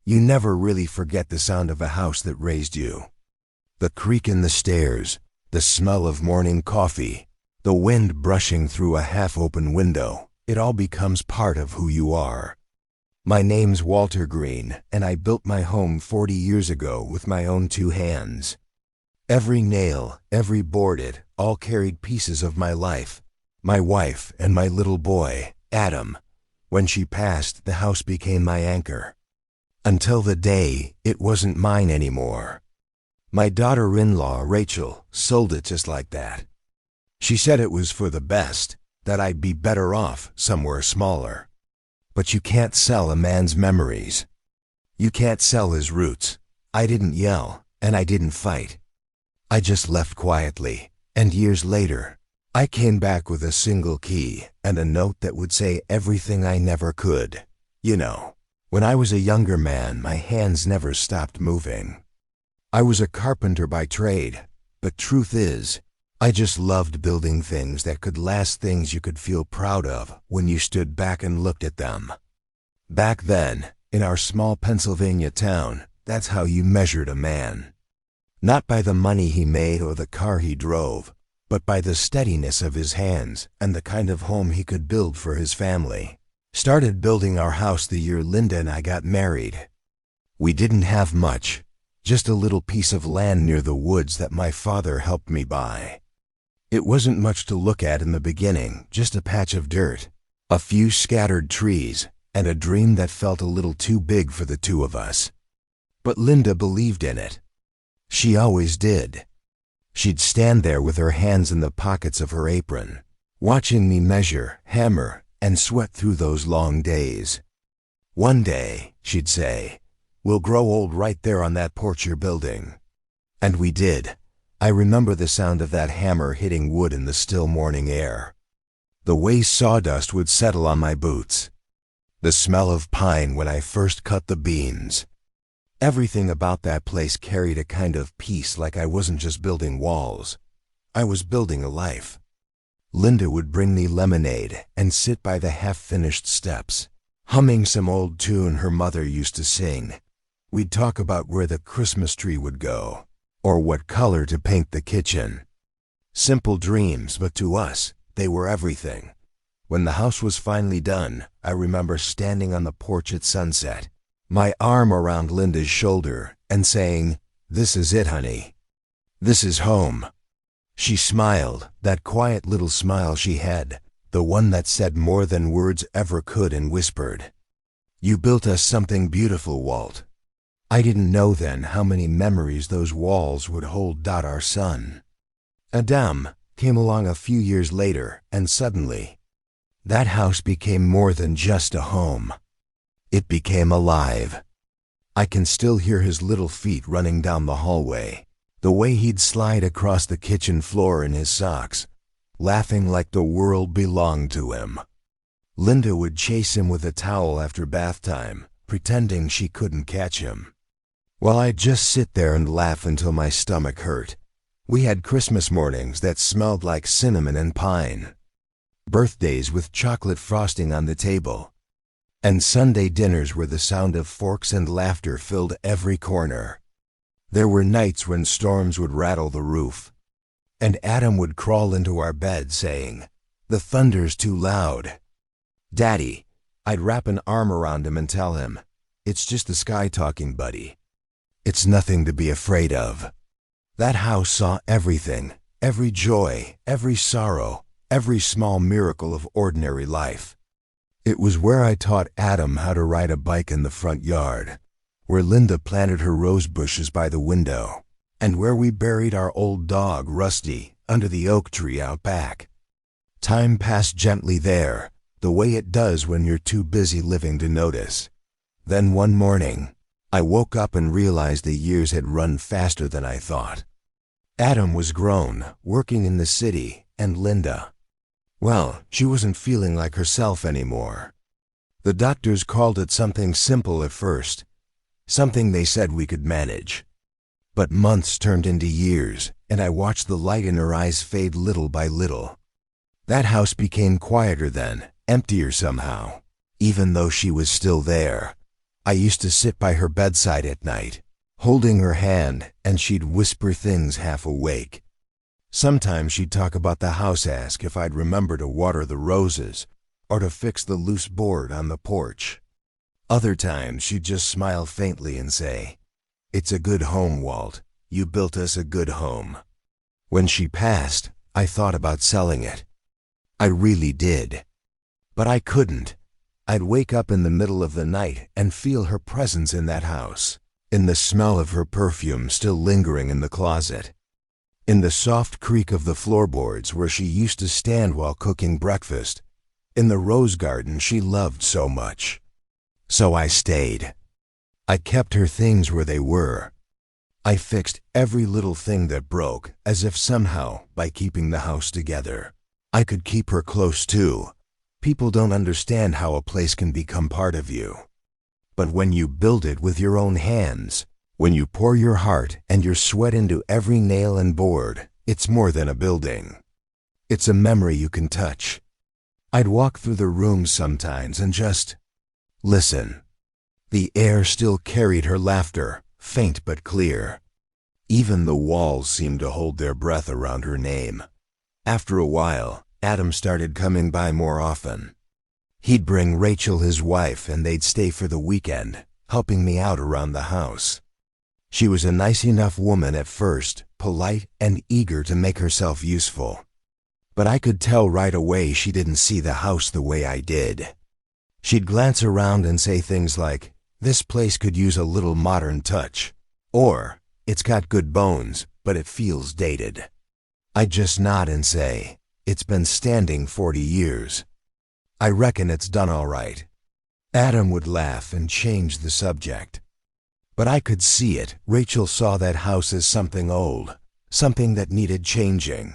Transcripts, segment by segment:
You never really forget the sound of a house that raised you. The creak in the stairs, the smell of morning coffee, the wind brushing through a half-open window, it all becomes part of who you are. My name's Walter Green, and I built my home 40 years ago with my own 2 hands. Every nail, every board, it all carried pieces of my life, my wife and my little boy, Adam. When she passed, the house became my anchor. Until the day it wasn't mine anymore. My daughter-in-law, Rachel, sold it just like that. She said it was for the best, that I'd be better off somewhere smaller. But you can't sell a man's memories. You can't sell his roots. I didn't yell, and I didn't fight. I just left quietly, and years later, I came back with a single key and a note that would say everything I never could. You know, when I was a younger man, my hands never stopped moving. I was a carpenter by trade, but truth is, I just loved building things that could last, things you could feel proud of when you stood back and looked at them. Back then, in our small Pennsylvania town, that's how you measured a man. Not by the money he made or the car he drove, but by the steadiness of his hands and the kind of home he could build for his family. Started building our house the year Linda and I got married. We didn't have much, just a little piece of land near the woods that my father helped me buy. It wasn't much to look at in the beginning, just a patch of dirt, a few scattered trees, and a dream that felt a little too big for the 2 of us. But Linda believed in it. She always did. She'd stand there with her hands in the pockets of her apron, watching me measure, hammer, and sweat through those long days. One day, she'd say, "We'll grow old right there on that porch you're building." And we did. I remember the sound of that hammer hitting wood in the still morning air. The way sawdust would settle on my boots. The smell of pine when I first cut the beams. Everything about that place carried a kind of peace, like I wasn't just building walls. I was building a life. Linda would bring me lemonade and sit by the half-finished steps, humming some old tune her mother used to sing. We'd talk about where the Christmas tree would go, or what color to paint the kitchen. Simple dreams, but to us, they were everything. When the house was finally done, I remember standing on the porch at sunset, my arm around Linda's shoulder, and saying, "This is it, honey. This is home." She smiled, that quiet little smile she had, the one that said more than words ever could, and whispered, "You built us something beautiful, Walt." I didn't know then how many memories those walls would hold. Our son, Adam, came along a few years later, and suddenly, that house became more than just a home. It became alive. I can still hear his little feet running down the hallway, the way he'd slide across the kitchen floor in his socks, laughing like the world belonged to him. Linda would chase him with a towel after bath time, pretending she couldn't catch him, while I'd just sit there and laugh until my stomach hurt. We had Christmas mornings that smelled like cinnamon and pine, birthdays with chocolate frosting on the table, and Sunday dinners where the sound of forks and laughter filled every corner. There were nights when storms would rattle the roof, and Adam would crawl into our bed saying, "The thunder's too loud." "Daddy," I'd wrap an arm around him and tell him, "It's just the sky talking, buddy. It's nothing to be afraid of." That house saw everything, every joy, every sorrow, every small miracle of ordinary life. It was where I taught Adam how to ride a bike in the front yard, where Linda planted her rose bushes by the window, and where we buried our old dog, Rusty, under the oak tree out back. Time passed gently there, the way it does when you're too busy living to notice. Then one morning, I woke up and realized the years had run faster than I thought. Adam was grown, working in the city, and Linda, well, she wasn't feeling like herself anymore. The doctors called it something simple at first, something they said we could manage. But months turned into years, and I watched the light in her eyes fade little by little. That house became quieter then, emptier somehow, even though she was still there. I used to sit by her bedside at night, holding her hand, and she'd whisper things half awake. Sometimes she'd talk about the house, ask if I'd remember to water the roses or to fix the loose board on the porch. Other times she'd just smile faintly and say, "It's a good home, Walt. You built us a good home." When she passed, I thought about selling it. I really did. But I couldn't. I'd wake up in the middle of the night and feel her presence in that house, in the smell of her perfume still lingering in the closet, in the soft creak of the floorboards where she used to stand while cooking breakfast, in the rose garden she loved so much. So I stayed. I kept her things where they were. I fixed every little thing that broke, as if somehow, by keeping the house together, I could keep her close too. People don't understand how a place can become part of you. But when you build it with your own hands, when you pour your heart and your sweat into every nail and board, it's more than a building. It's a memory you can touch. I'd walk through the rooms sometimes and just listen. The air still carried her laughter, faint but clear. Even the walls seemed to hold their breath around her name. After a while, Adam started coming by more often. He'd bring Rachel, his wife, and they'd stay for the weekend, helping me out around the house. She was a nice enough woman at first, polite and eager to make herself useful. But I could tell right away she didn't see the house the way I did. She'd glance around and say things like, "This place could use a little modern touch," or, "It's got good bones, but it feels dated." I'd just nod and say, "It's been standing 40 years. I reckon it's done all right." Adam would laugh and change the subject. But I could see it. Rachel saw that house as something old, something that needed changing.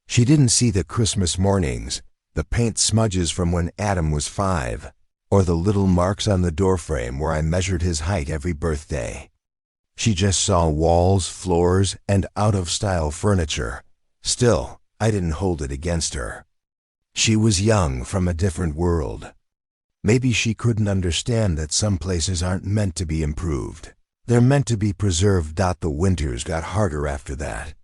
She didn't see the Christmas mornings, the paint smudges from when Adam was 5, or the little marks on the doorframe where I measured his height every birthday. She just saw walls, floors, and out-of-style furniture. Still, I didn't hold it against her. She was young, from a different world. Maybe she couldn't understand that some places aren't meant to be improved. They're meant to be preserved. The winters got harder after that.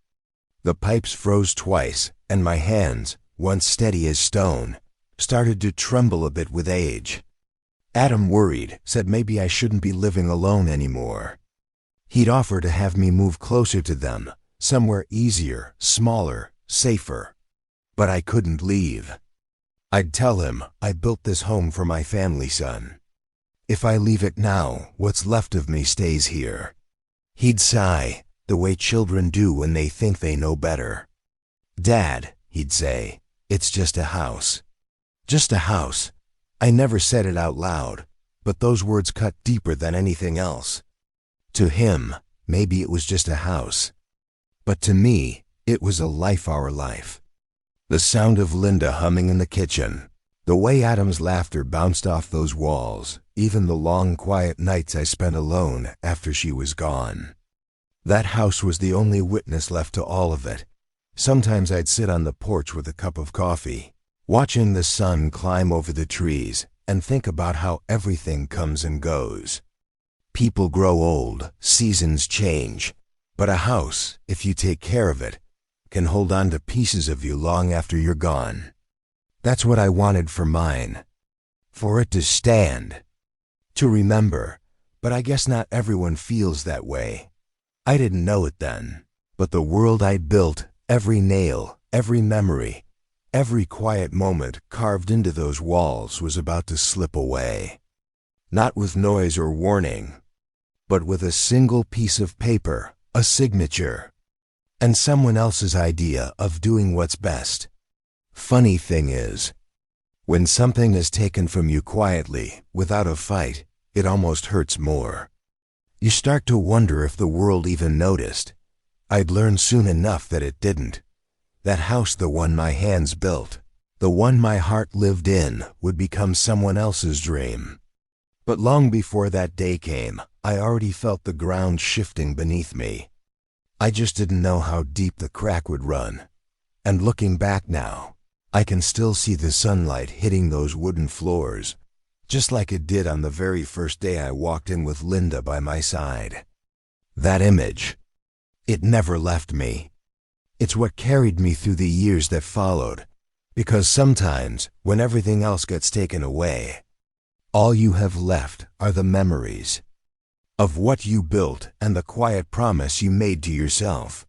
The pipes froze twice, and my hands, once steady as stone, started to tremble a bit with age. Adam worried, said maybe I shouldn't be living alone anymore. He'd offer to have me move closer to them, somewhere easier, smaller, safer. But I couldn't leave. I'd tell him, "I built this home for my family, son. If I leave it now, what's left of me stays here." He'd sigh, the way children do when they think they know better. "Dad," he'd say, "it's just a house." Just a house. I never said it out loud, but those words cut deeper than anything else. To him, maybe it was just a house. But to me, it was a life, our life. The sound of Linda humming in the kitchen, the way Adam's laughter bounced off those walls, even the long, quiet nights I spent alone after she was gone. That house was the only witness left to all of it. Sometimes I'd sit on the porch with a cup of coffee, watching the sun climb over the trees, and think about how everything comes and goes. People grow old, seasons change, but a house, if you take care of it, can hold on to pieces of you long after you're gone. That's what I wanted for mine. For it to stand. To remember. But I guess not everyone feels that way. I didn't know it then. But the world I'd built, every nail, every memory, every quiet moment carved into those walls was about to slip away. Not with noise or warning, but with a single piece of paper, a signature, and someone else's idea of doing what's best. Funny thing is, when something is taken from you quietly, without a fight, it almost hurts more. You start to wonder if the world even noticed. I'd learn soon enough that it didn't. That house, the one my hands built, the one my heart lived in, would become someone else's dream. But long before that day came, I already felt the ground shifting beneath me. I just didn't know how deep the crack would run. And looking back now, I can still see the sunlight hitting those wooden floors, just like it did on the very first day I walked in with Linda by my side. That image, it never left me. It's what carried me through the years that followed, because sometimes, when everything else gets taken away, all you have left are the memories of what you built and the quiet promise you made to yourself,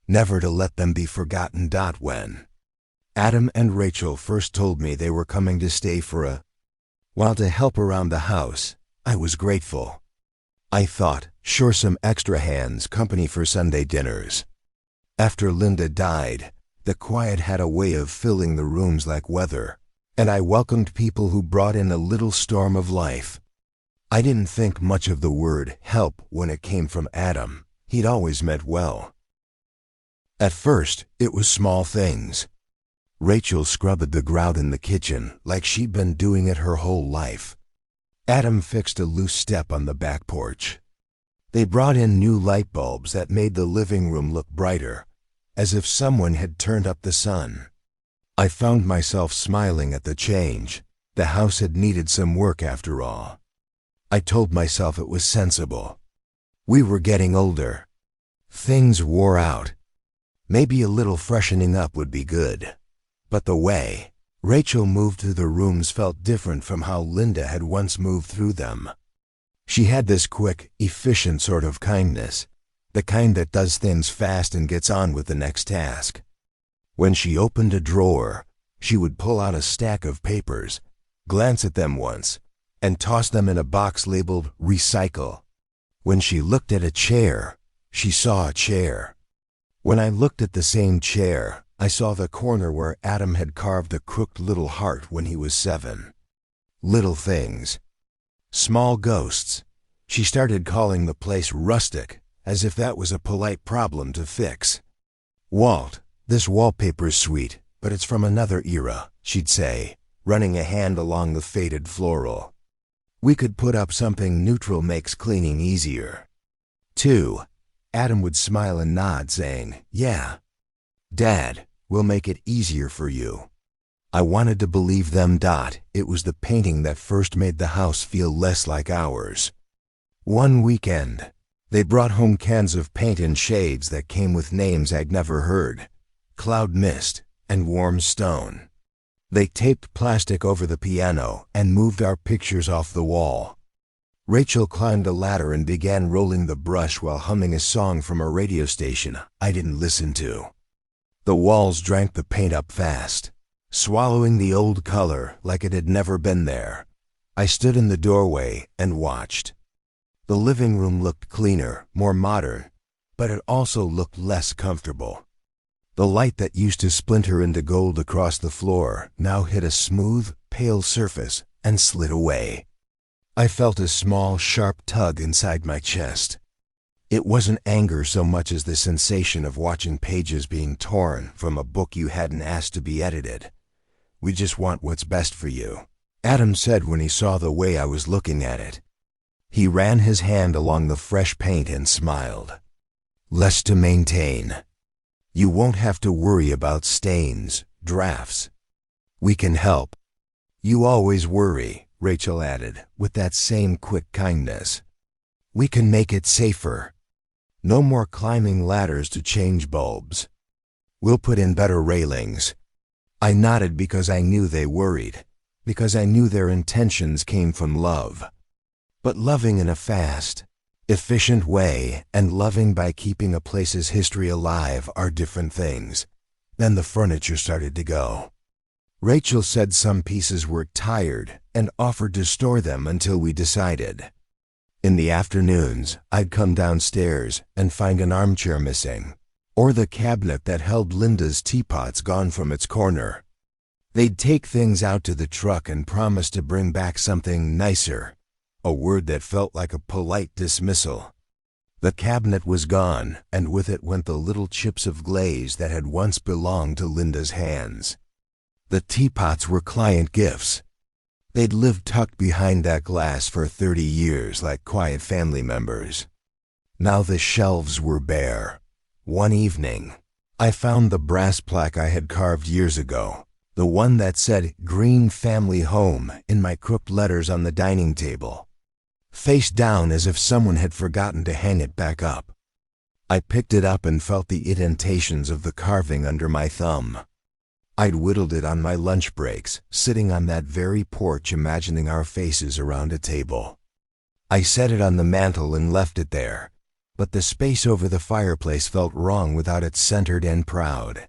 never to let them be forgotten. When Adam and Rachel first told me they were coming to stay for a while to help around the house, I was grateful. I thought, sure, some extra hands, company for Sunday dinners. After Linda died, the quiet had a way of filling the rooms like weather, and I welcomed people who brought in a little storm of life. I didn't think much of the word help when it came from Adam. He'd always meant well. At first, it was small things. Rachel scrubbed the grout in the kitchen like she'd been doing it her whole life. Adam fixed a loose step on the back porch. They brought in new light bulbs that made the living room look brighter, as if someone had turned up the sun. I found myself smiling at the change. The house had needed some work after all. I told myself it was sensible. We were getting older. Things wore out. Maybe a little freshening up would be good. But the way Rachel moved through the rooms felt different from how Linda had once moved through them. She had this quick, efficient sort of kindness, the kind that does things fast and gets on with the next task. When she opened a drawer, she would pull out a stack of papers, glance at them once, and toss them in a box labeled recycle. When she looked at a chair, she saw a chair. When I looked at the same chair, I saw the corner where Adam had carved a crooked little heart when he was 7. Little things. Small ghosts. She started calling the place rustic, as if that was a polite problem to fix. Walt, this wallpaper's sweet, but it's from another era, she'd say, running a hand along the faded floral. We could put up something neutral, makes cleaning easier. 2. Adam would smile and nod, saying, yeah, Dad, we'll make it easier for you. I wanted to believe them. It was the painting that first made the house feel less like ours. One weekend, they brought home cans of paint in shades that came with names I'd never heard: Cloud Mist and Warm Stone. They taped plastic over the piano and moved our pictures off the wall. Rachel climbed a ladder and began rolling the brush while humming a song from a radio station I didn't listen to. The walls drank the paint up fast, swallowing the old color like it had never been there. I stood in the doorway and watched. The living room looked cleaner, more modern, but it also looked less comfortable. The light that used to splinter into gold across the floor now hit a smooth, pale surface and slid away. I felt a small, sharp tug inside my chest. It wasn't anger so much as the sensation of watching pages being torn from a book you hadn't asked to be edited. We just want what's best for you, Adam said when he saw the way I was looking at it. He ran his hand along the fresh paint and smiled. Less to maintain. You won't have to worry about stains, drafts. We can help. You always worry, Rachel added, with that same quick kindness. We can make it safer. No more climbing ladders to change bulbs. We'll put in better railings. I nodded because I knew they worried, because I knew their intentions came from love. But loving in a fast, efficient way and loving by keeping a place's history alive are different things. Then the furniture started to go. Rachel said some pieces were tired and offered to store them until we decided. In the afternoons, I'd come downstairs and find an armchair missing, or the cabinet that held Linda's teapots gone from its corner. They'd take things out to the truck and promise to bring back something nicer, a word that felt like a polite dismissal. The cabinet was gone, and with it went the little chips of glaze that had once belonged to Linda's hands. The teapots were client gifts. They'd lived tucked behind that glass for 30 years like quiet family members. Now the shelves were bare. One evening, I found the brass plaque I had carved years ago, The one that said Green Family Home in my crooked letters on the dining table, face down as if someone had forgotten to hang it back up. I picked it up and felt the indentations of the carving under my thumb. I'd whittled it on my lunch breaks, sitting on that very porch imagining our faces around a table. I set it on the mantel and left it there, but the space over the fireplace felt wrong without it centered and proud.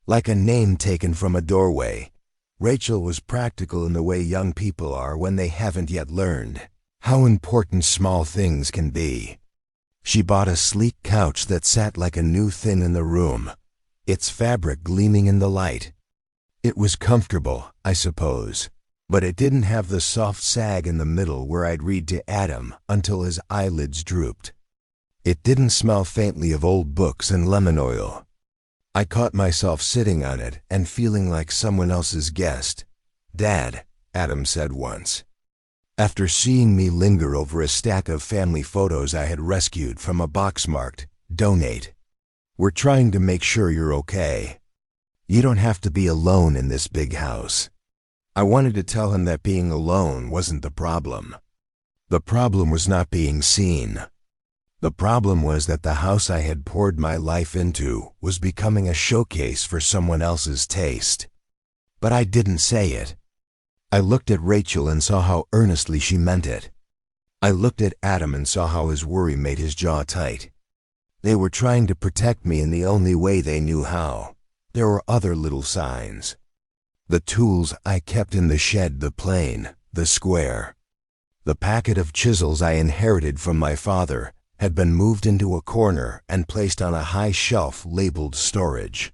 Like a name taken from a doorway, Rachel was practical in the way young people are when they haven't yet learned how important small things can be. She bought a sleek couch that sat like a new thing in the room, its fabric gleaming in the light. It was comfortable, I suppose, but it didn't have the soft sag in the middle where I'd read to Adam until his eyelids drooped. It didn't smell faintly of old books and lemon oil. I caught myself sitting on it and feeling like someone else's guest. "Dad," Adam said once, after seeing me linger over a stack of family photos I had rescued from a box marked "Donate. We're trying to make sure you're okay. You don't have to be alone in this big house." I wanted to tell him that being alone wasn't the problem. The problem was not being seen. The problem was that the house I had poured my life into was becoming a showcase for someone else's taste. But I didn't say it. I looked at Rachel and saw how earnestly she meant it. I looked at Adam and saw how his worry made his jaw tight. They were trying to protect me in the only way they knew how. There were other little signs. The tools I kept in the shed, the plane, the square. The packet of chisels I inherited from my father had been moved into a corner and placed on a high shelf labeled storage.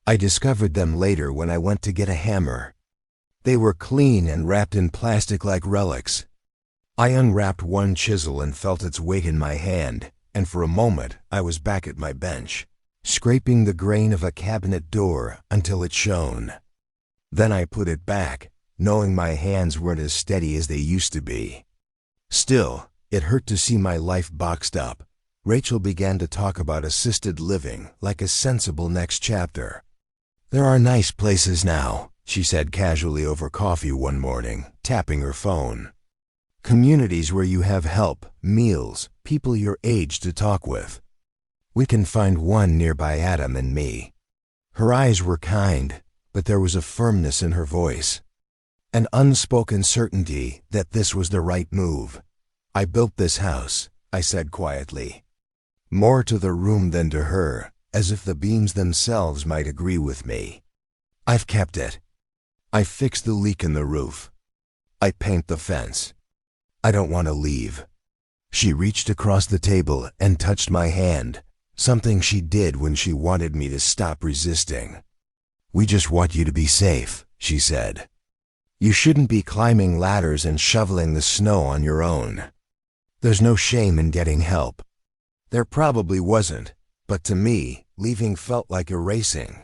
I discovered them later when I went to get a hammer. They were clean and wrapped in plastic like relics. I unwrapped one chisel and felt its weight in my hand, and for a moment I was back at my bench, scraping the grain of a cabinet door until it shone. Then I put it back, knowing my hands weren't as steady as they used to be. Still, it hurt to see my life boxed up. Rachel began to talk about assisted living like a sensible next chapter. "There are nice places now," she said casually over coffee one morning, tapping her phone. "Communities where you have help, meals, people your age to talk with. We can find one nearby Adam and me." Her eyes were kind, but there was a firmness in her voice, an unspoken certainty that this was the right move. "I built this house," I said quietly, more to the room than to her, as if the beams themselves might agree with me. "I've kept it. I fixed the leak in the roof. I paint the fence. I don't want to leave." She reached across the table and touched my hand, something she did when she wanted me to stop resisting. "We just want you to be safe," she said. "You shouldn't be climbing ladders and shoveling the snow on your own. There's no shame in getting help." There probably wasn't, but to me, leaving felt like erasing.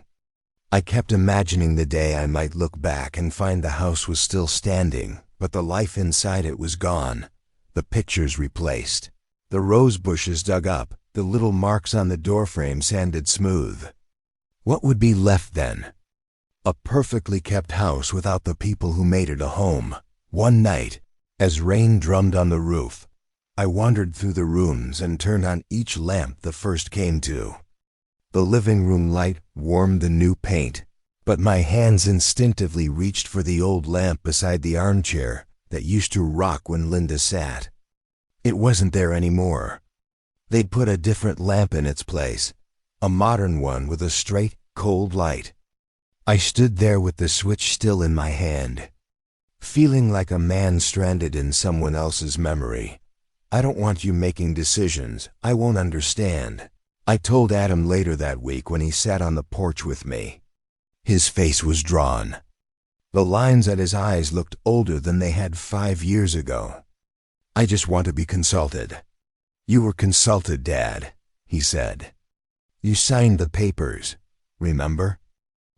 I kept imagining the day I might look back and find the house was still standing, but the life inside it was gone, the pictures replaced, the rose bushes dug up, the little marks on the doorframe sanded smooth. What would be left then? A perfectly kept house without the people who made it a home. One night, as rain drummed on the roof, I wandered through the rooms and turned on each lamp the first came to. The living room light warmed the new paint, but my hands instinctively reached for the old lamp beside the armchair that used to rock when Linda sat. It wasn't there anymore. They'd put a different lamp in its place, a modern one with a straight, cold light. I stood there with the switch still in my hand, feeling like a man stranded in someone else's memory. "I don't want you making decisions I won't understand," I told Adam later that week when he sat on the porch with me. His face was drawn. The lines at his eyes looked older than they had 5 years ago. "I just want to be consulted." "You were consulted, Dad," he said. "You signed the papers, remember?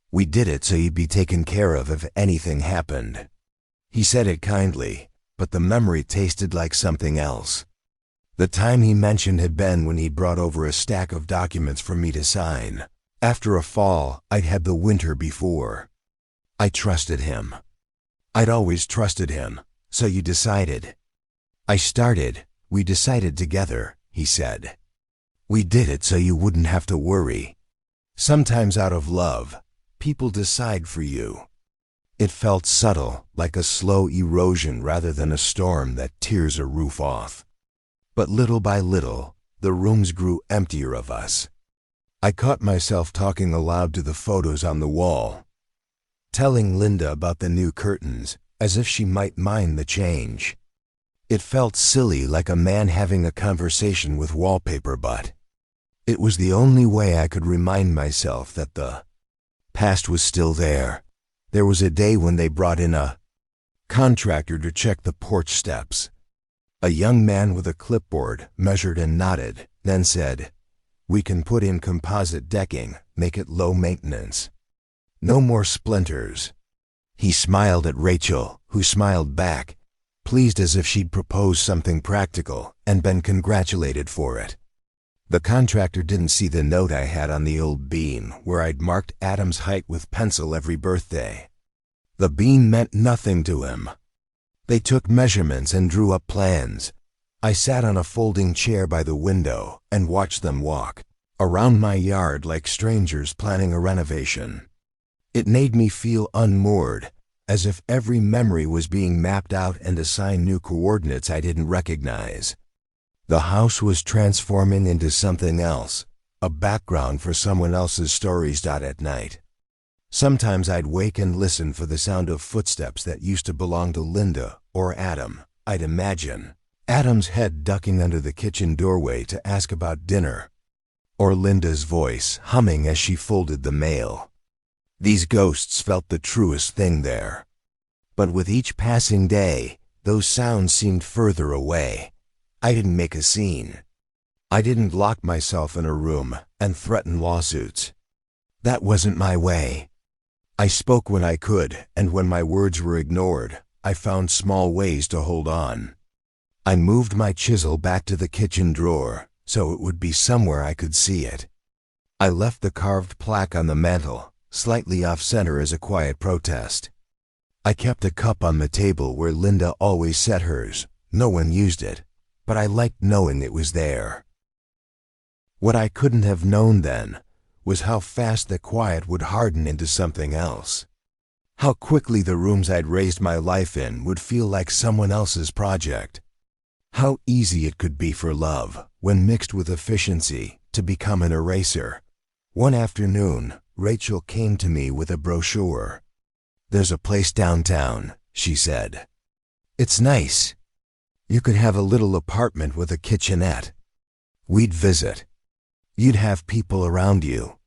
We did it so you'd be taken care of if anything happened." He said it kindly, but the memory tasted like something else. The time he mentioned had been when he brought over a stack of documents for me to sign, after a fall I'd had the winter before. I trusted him. I'd always trusted him. So you decided. We decided together, he said. We did it so you wouldn't have to worry. Sometimes out of love, people decide for you. It felt subtle, like a slow erosion rather than a storm that tears a roof off. But little by little, the rooms grew emptier of us. I caught myself talking aloud to the photos on the wall, telling Linda about the new curtains, as if she might mind the change. It felt silly, like a man having a conversation with wallpaper, but it was the only way I could remind myself that the past was still there. There was a day when they brought in a contractor to check the porch steps. A young man with a clipboard measured and nodded, then said, "We can put in composite decking, make it low maintenance. No more splinters." He smiled at Rachel, who smiled back, pleased as if she'd proposed something practical and been congratulated for it. The contractor didn't see the note I had on the old beam where I'd marked Adam's height with pencil every birthday. The beam meant nothing to him. They took measurements and drew up plans. I sat on a folding chair by the window and watched them walk around my yard like strangers planning a renovation. It made me feel unmoored, as if every memory was being mapped out and assigned new coordinates I didn't recognize. The house was transforming into something else, a background for someone else's stories. At night, sometimes I'd wake and listen for the sound of footsteps that used to belong to Linda or Adam. I'd imagine Adam's head ducking under the kitchen doorway to ask about dinner, or Linda's voice humming as she folded the mail. These ghosts felt the truest thing there. But with each passing day, those sounds seemed further away. I didn't make a scene. I didn't lock myself in a room and threaten lawsuits. That wasn't my way. I spoke when I could, and when my words were ignored, I found small ways to hold on. I moved my chisel back to the kitchen drawer, so it would be somewhere I could see it. I left the carved plaque on the mantel, slightly off-center as a quiet protest. I kept a cup on the table where Linda always set hers. No one used it, but I liked knowing it was there. What I couldn't have known then was how fast the quiet would harden into something else. How quickly the rooms I'd raised my life in would feel like someone else's project. How easy it could be for love, when mixed with efficiency, to become an eraser. One afternoon, Rachel came to me with a brochure. "There's a place downtown," she said. "It's nice. You could have a little apartment with a kitchenette. We'd visit. You'd have people around you."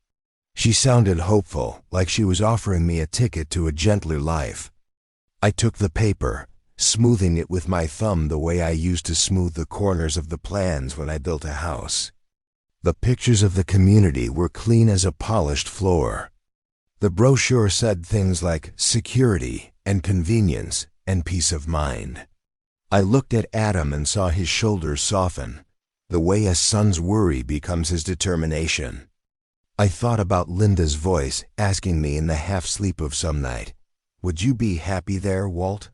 She sounded hopeful, like she was offering me a ticket to a gentler life. I took the paper, smoothing it with my thumb the way I used to smooth the corners of the plans when I built a house. The pictures of the community were clean as a polished floor. The brochure said things like security and convenience and peace of mind. I looked at Adam and saw his shoulders soften, the way a son's worry becomes his determination. I thought about Linda's voice asking me in the half-sleep of some night, "Would you be happy there, Walt?"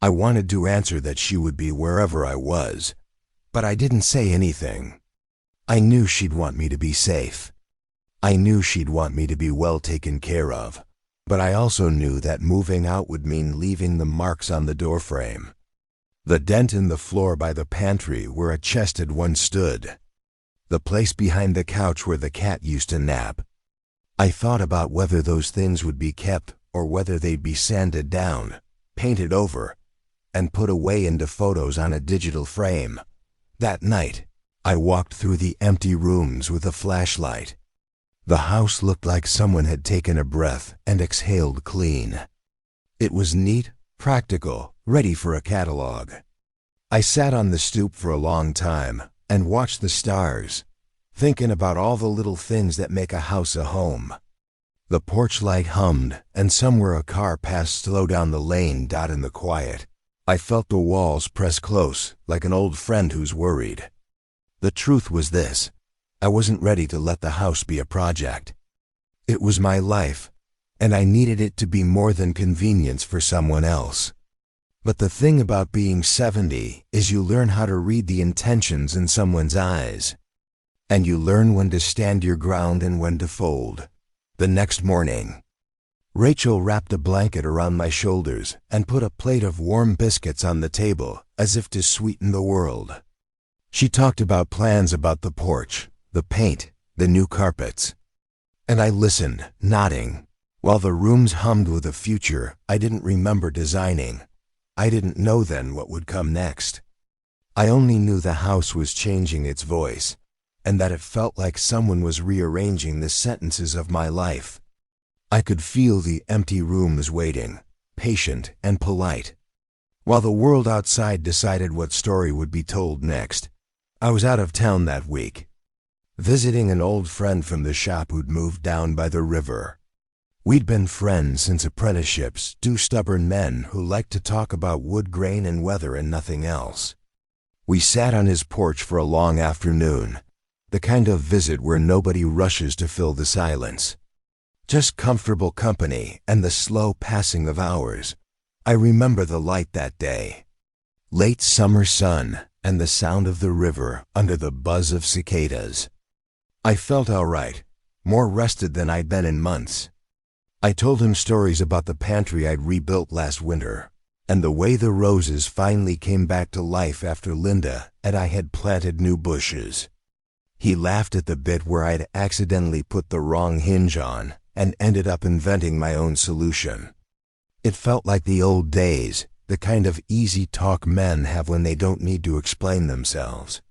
I wanted to answer that she would be wherever I was, but I didn't say anything. I knew she'd want me to be safe. I knew she'd want me to be well taken care of, but I also knew that moving out would mean leaving the marks on the doorframe. The dent in the floor by the pantry where a chest had once stood. The place behind the couch where the cat used to nap. I thought about whether those things would be kept or whether they'd be sanded down, painted over, and put away into photos on a digital frame. That night, I walked through the empty rooms with a flashlight. The house looked like someone had taken a breath and exhaled clean. It was neat, practical, ready for a catalog. I sat on the stoop for a long time and watched the stars, thinking about all the little things that make a house a home. The porch light hummed, and somewhere a car passed slow down the lane. In the quiet, I felt the walls press close, like an old friend who's worried. The truth was this: I wasn't ready to let the house be a project. It was my life, and I needed it to be more than convenience for someone else. But the thing about being 70 is you learn how to read the intentions in someone's eyes. And you learn when to stand your ground and when to fold. The next morning, Rachel wrapped a blanket around my shoulders and put a plate of warm biscuits on the table as if to sweeten the world. She talked about plans about the porch, the paint, the new carpets. And I listened, nodding, while the rooms hummed with a future I didn't remember designing. I didn't know then what would come next. I only knew the house was changing its voice, and that it felt like someone was rearranging the sentences of my life. I could feel the empty rooms waiting, patient and polite. While the world outside decided what story would be told next, I was out of town that week, visiting an old friend from the shop who'd moved down by the river. We'd been friends since apprenticeships, two stubborn men who liked to talk about wood grain and weather and nothing else. We sat on his porch for a long afternoon, the kind of visit where nobody rushes to fill the silence. Just comfortable company and the slow passing of hours. I remember the light that day. Late summer sun and the sound of the river under the buzz of cicadas. I felt all right, more rested than I'd been in months. I told him stories about the pantry I'd rebuilt last winter, and the way the roses finally came back to life after Linda and I had planted new bushes. He laughed at the bit where I'd accidentally put the wrong hinge on and ended up inventing my own solution. It felt like the old days, the kind of easy talk men have when they don't need to explain themselves.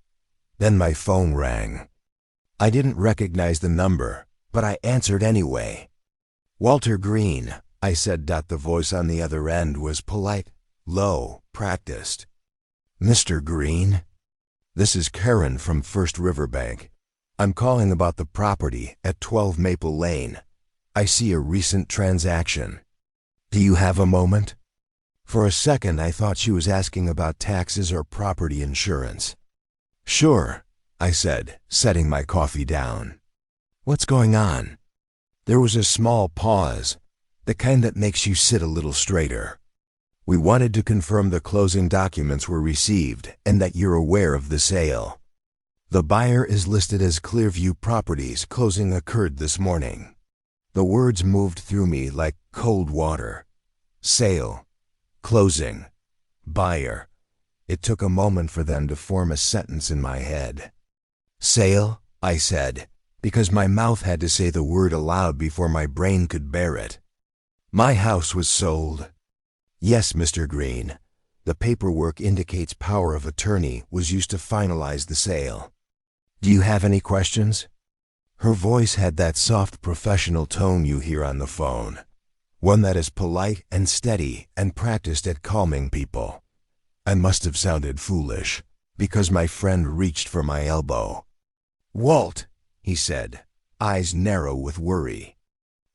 Then my phone rang. I didn't recognize the number, but I answered anyway. "Walter Green," I said. The voice on the other end was polite, low, practiced. "Mr. Green? This is Karen from First Riverbank. I'm calling about the property at 12 Maple Lane. I see a recent transaction. Do you have a moment?" For a second I thought she was asking about taxes or property insurance. "Sure," I said, setting my coffee down. "What's going on?" There was a small pause, the kind that makes you sit a little straighter. "We wanted to confirm the closing documents were received and that you're aware of the sale. The buyer is listed as Clearview Properties. Closing occurred this morning." The words moved through me like cold water. Sale, closing, buyer. It took a moment for them to form a sentence in my head. "Sale," I said, because my mouth had to say the word aloud before my brain could bear it. "My house was sold." "Yes, Mr. Green. The paperwork indicates power of attorney was used to finalize the sale. Do you have any questions?" Her voice had that soft professional tone you hear on the phone, one that is polite and steady and practiced at calming people. I must have sounded foolish, because my friend reached for my elbow. "Walt," he said, eyes narrow with worry.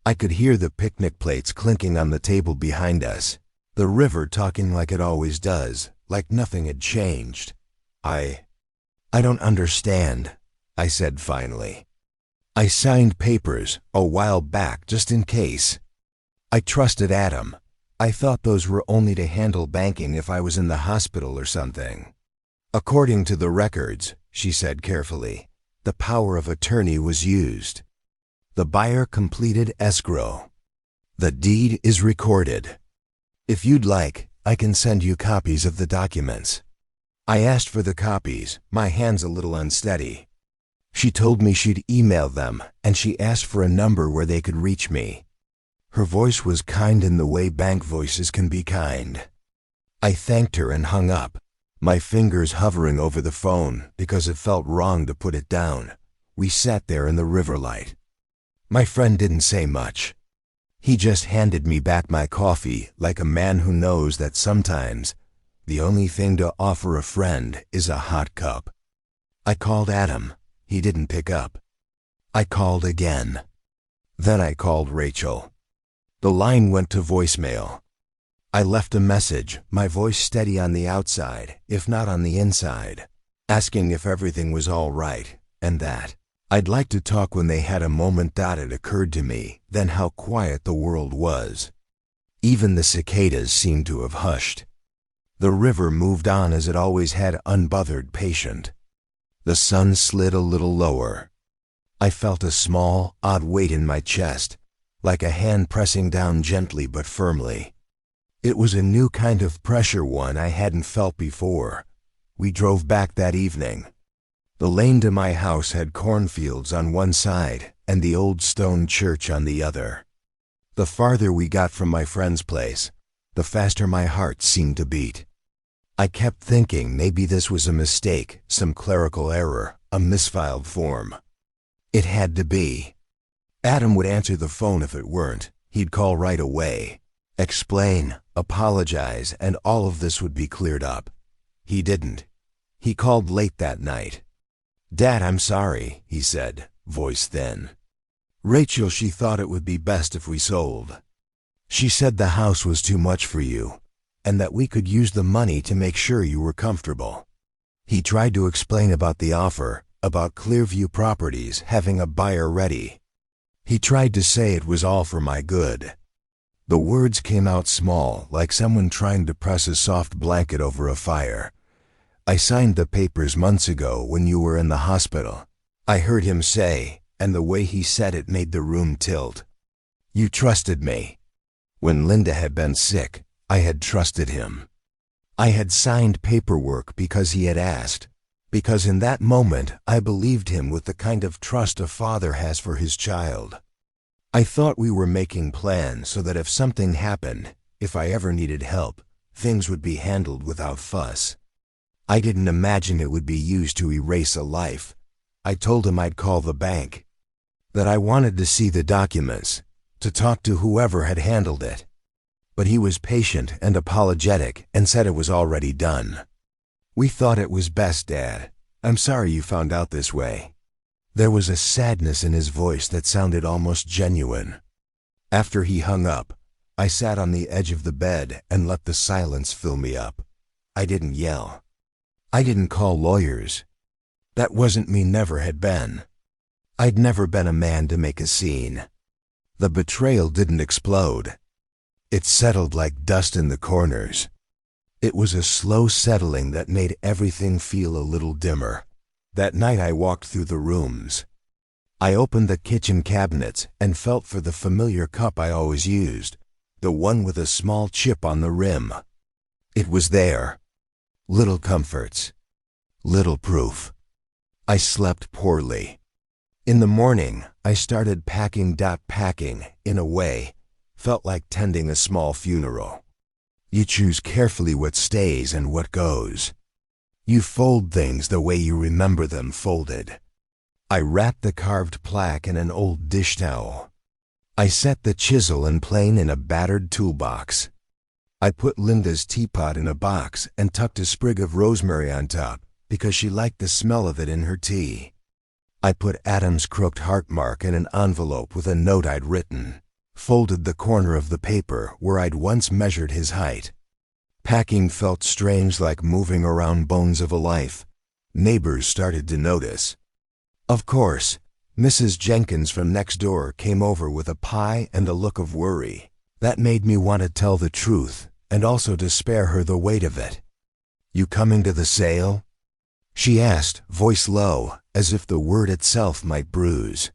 I could hear the picnic plates clinking on the table behind us, the river talking like it always does, like nothing had changed. I don't understand," I said finally. "I signed papers a while back just in case. I trusted Adam. I thought those were only to handle banking if I was in the hospital or something." "According to the records," she said carefully, "the power of attorney was used. The buyer completed escrow. The deed is recorded. If you'd like, I can send you copies of the documents." I asked for the copies, my hands a little unsteady. She told me she'd email them, and she asked for a number where they could reach me. Her voice was kind in the way bank voices can be kind. I thanked her and hung up, my fingers hovering over the phone because it felt wrong to put it down. We sat there in the river light. My friend didn't say much. He just handed me back my coffee like a man who knows that sometimes the only thing to offer a friend is a hot cup. I called Adam. He didn't pick up. I called again. Then I called Rachel. The line went to voicemail. I left a message, my voice steady on the outside, if not on the inside, asking if everything was all right, and that I'd like to talk when they had a moment. It occurred to me then how quiet the world was. Even the cicadas seemed to have hushed. The river moved on as it always had, unbothered, patient. The sun slid a little lower. I felt a small, odd weight in my chest, like a hand pressing down gently but firmly. It was a new kind of pressure, one I hadn't felt before. We drove back that evening. The lane to my house had cornfields on one side and the old stone church on the other. The farther we got from my friend's place, the faster my heart seemed to beat. I kept thinking maybe this was a mistake, some clerical error, a misfiled form. It had to be. Adam would answer the phone if it weren't. He'd call right away, explain, apologize, and all of this would be cleared up. He didn't. He called late that night. "Dad, I'm sorry," he said, voice thin. "Rachel, she thought it would be best if we sold. She said the house was too much for you, and that we could use the money to make sure you were comfortable." He tried to explain about the offer, about Clearview Properties having a buyer ready. He tried to say it was all for my good. The words came out small, like someone trying to press a soft blanket over a fire. "I signed the papers months ago when you were in the hospital," I heard him say, and the way he said it made the room tilt. "You trusted me. When Linda had been sick, I had trusted him. I had signed paperwork because he had asked, because in that moment I believed him with the kind of trust a father has for his child. I thought we were making plans so that if something happened, if I ever needed help, things would be handled without fuss. I didn't imagine it would be used to erase a life. I told him I'd call the bank, that I wanted to see the documents, to talk to whoever had handled it. But he was patient and apologetic and said it was already done. We thought it was best, Dad. I'm sorry you found out this way." There was a sadness in his voice that sounded almost genuine. After he hung up, I sat on the edge of the bed and let the silence fill me up. I didn't yell. I didn't call lawyers. That wasn't me, never had been. I'd never been a man to make a scene. The betrayal didn't explode. It settled like dust in the corners. It was a slow settling that made everything feel a little dimmer. That night I walked through the rooms. I opened the kitchen cabinets and felt for the familiar cup I always used, the one with a small chip on the rim. It was there. Little comforts. Little proof. I slept poorly. In the morning, I started packing. Packing, in a way, felt like tending a small funeral. You choose carefully what stays and what goes. You fold things the way you remember them folded. I wrapped the carved plaque in an old dish towel. I set the chisel and plane in a battered toolbox. I put Linda's teapot in a box and tucked a sprig of rosemary on top because she liked the smell of it in her tea. I put Adam's crooked heart mark in an envelope with a note I'd written, folded the corner of the paper where I'd once measured his height. Packing felt strange, like moving around bones of a life. Neighbors started to notice. Of course, Mrs. Jenkins from next door came over with a pie and a look of worry. That made me want to tell the truth, and also to spare her the weight of it. "You coming to the sale?" she asked, voice low, as if the word itself might bruise.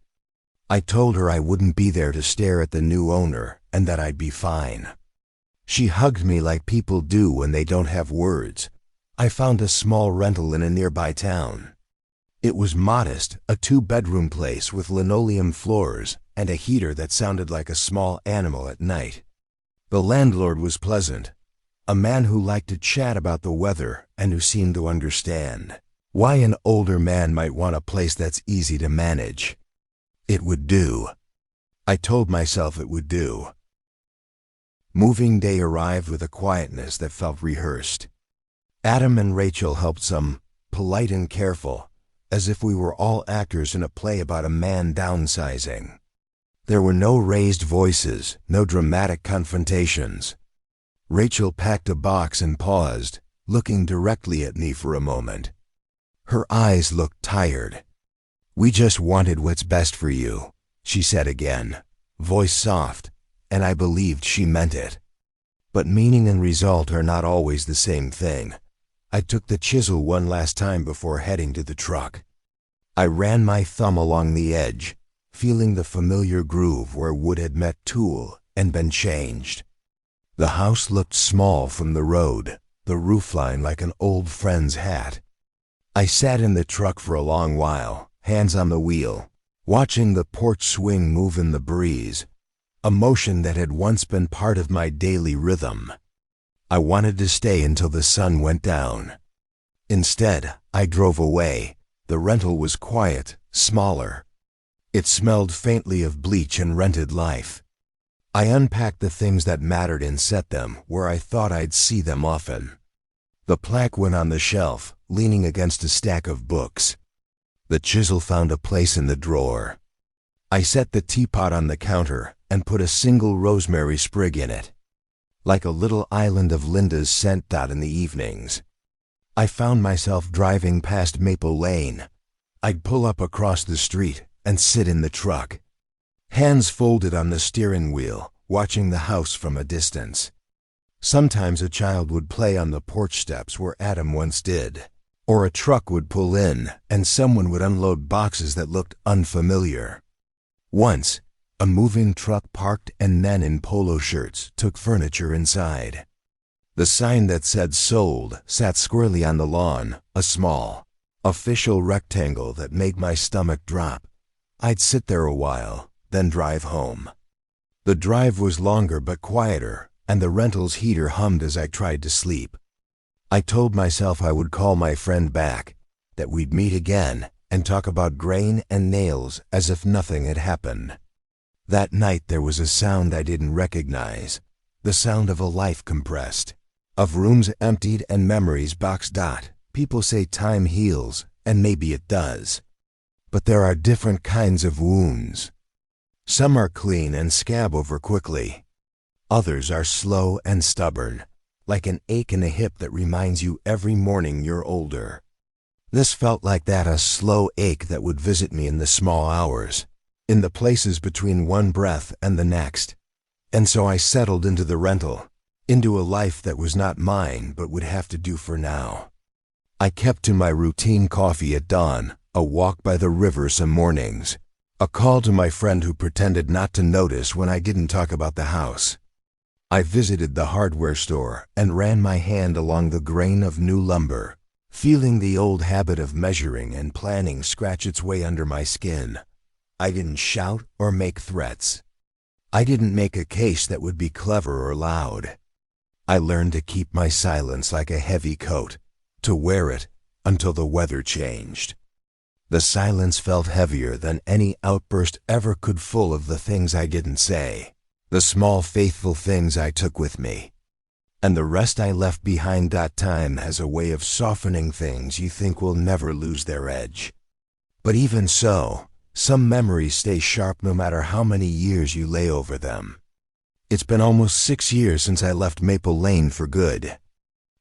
I told her I wouldn't be there to stare at the new owner and that I'd be fine. She hugged me like people do when they don't have words. I found a small rental in a nearby town. It was modest, a 2-bedroom place with linoleum floors and a heater that sounded like a small animal at night. The landlord was pleasant, a man who liked to chat about the weather and who seemed to understand why an older man might want a place that's easy to manage. It would do. I told myself it would do. Moving day arrived with a quietness that felt rehearsed. Adam and Rachel helped some, polite and careful, as if we were all actors in a play about a man downsizing. There were no raised voices, no dramatic confrontations. Rachel packed a box and paused, looking directly at me for a moment. Her eyes looked tired. "We just wanted what's best for you," she said again, voice soft, and I believed she meant it. But meaning and result are not always the same thing. I took the chisel one last time before heading to the truck. I ran my thumb along the edge, feeling the familiar groove where wood had met tool and been changed. The house looked small from the road, the roofline like an old friend's hat. I sat in the truck for a long while, hands on the wheel, watching the porch swing move in the breeze, a motion that had once been part of my daily rhythm. I wanted to stay until the sun went down. Instead, I drove away. The rental was quiet, smaller. It smelled faintly of bleach and rented life. I unpacked the things that mattered and set them where I thought I'd see them often. The plaque went on the shelf, leaning against a stack of books. The chisel found a place in the drawer. I set the teapot on the counter and put a single rosemary sprig in it, like a little island of Linda's scent dot in the evenings. I found myself driving past Maple Lane. I'd pull up across the street and sit in the truck, hands folded on the steering wheel, watching the house from a distance. Sometimes a child would play on the porch steps where Adam once did, or a truck would pull in and someone would unload boxes that looked unfamiliar. Once, a moving truck parked and men in polo shirts took furniture inside. The sign that said sold sat squarely on the lawn, a small, official rectangle that made my stomach drop. I'd sit there a while, then drive home. The drive was longer but quieter, and the rental's heater hummed as I tried to sleep. I told myself I would call my friend back, that we'd meet again and talk about grain and nails as if nothing had happened. That night there was a sound I didn't recognize, the sound of a life compressed, of rooms emptied and memories boxed out. People say time heals, and maybe it does. But there are different kinds of wounds. Some are clean and scab over quickly. Others are slow and stubborn, like an ache in a hip that reminds you every morning you're older. This felt like that, a slow ache that would visit me in the small hours, in the places between one breath and the next. And so I settled into the rental, into a life that was not mine but would have to do for now. I kept to my routine: coffee at dawn, a walk by the river some mornings, a call to my friend who pretended not to notice when I didn't talk about the house. I visited the hardware store and ran my hand along the grain of new lumber, feeling the old habit of measuring and planning scratch its way under my skin. I didn't shout or make threats. I didn't make a case that would be clever or loud. I learned to keep my silence like a heavy coat, to wear it until the weather changed. The silence felt heavier than any outburst ever could, full of the things I didn't say, the small faithful things I took with me. And the rest I left behind. Time has a way of softening things you think will never lose their edge. But even so, some memories stay sharp no matter how many years you lay over them. It's been almost 6 years since I left Maple Lane for good.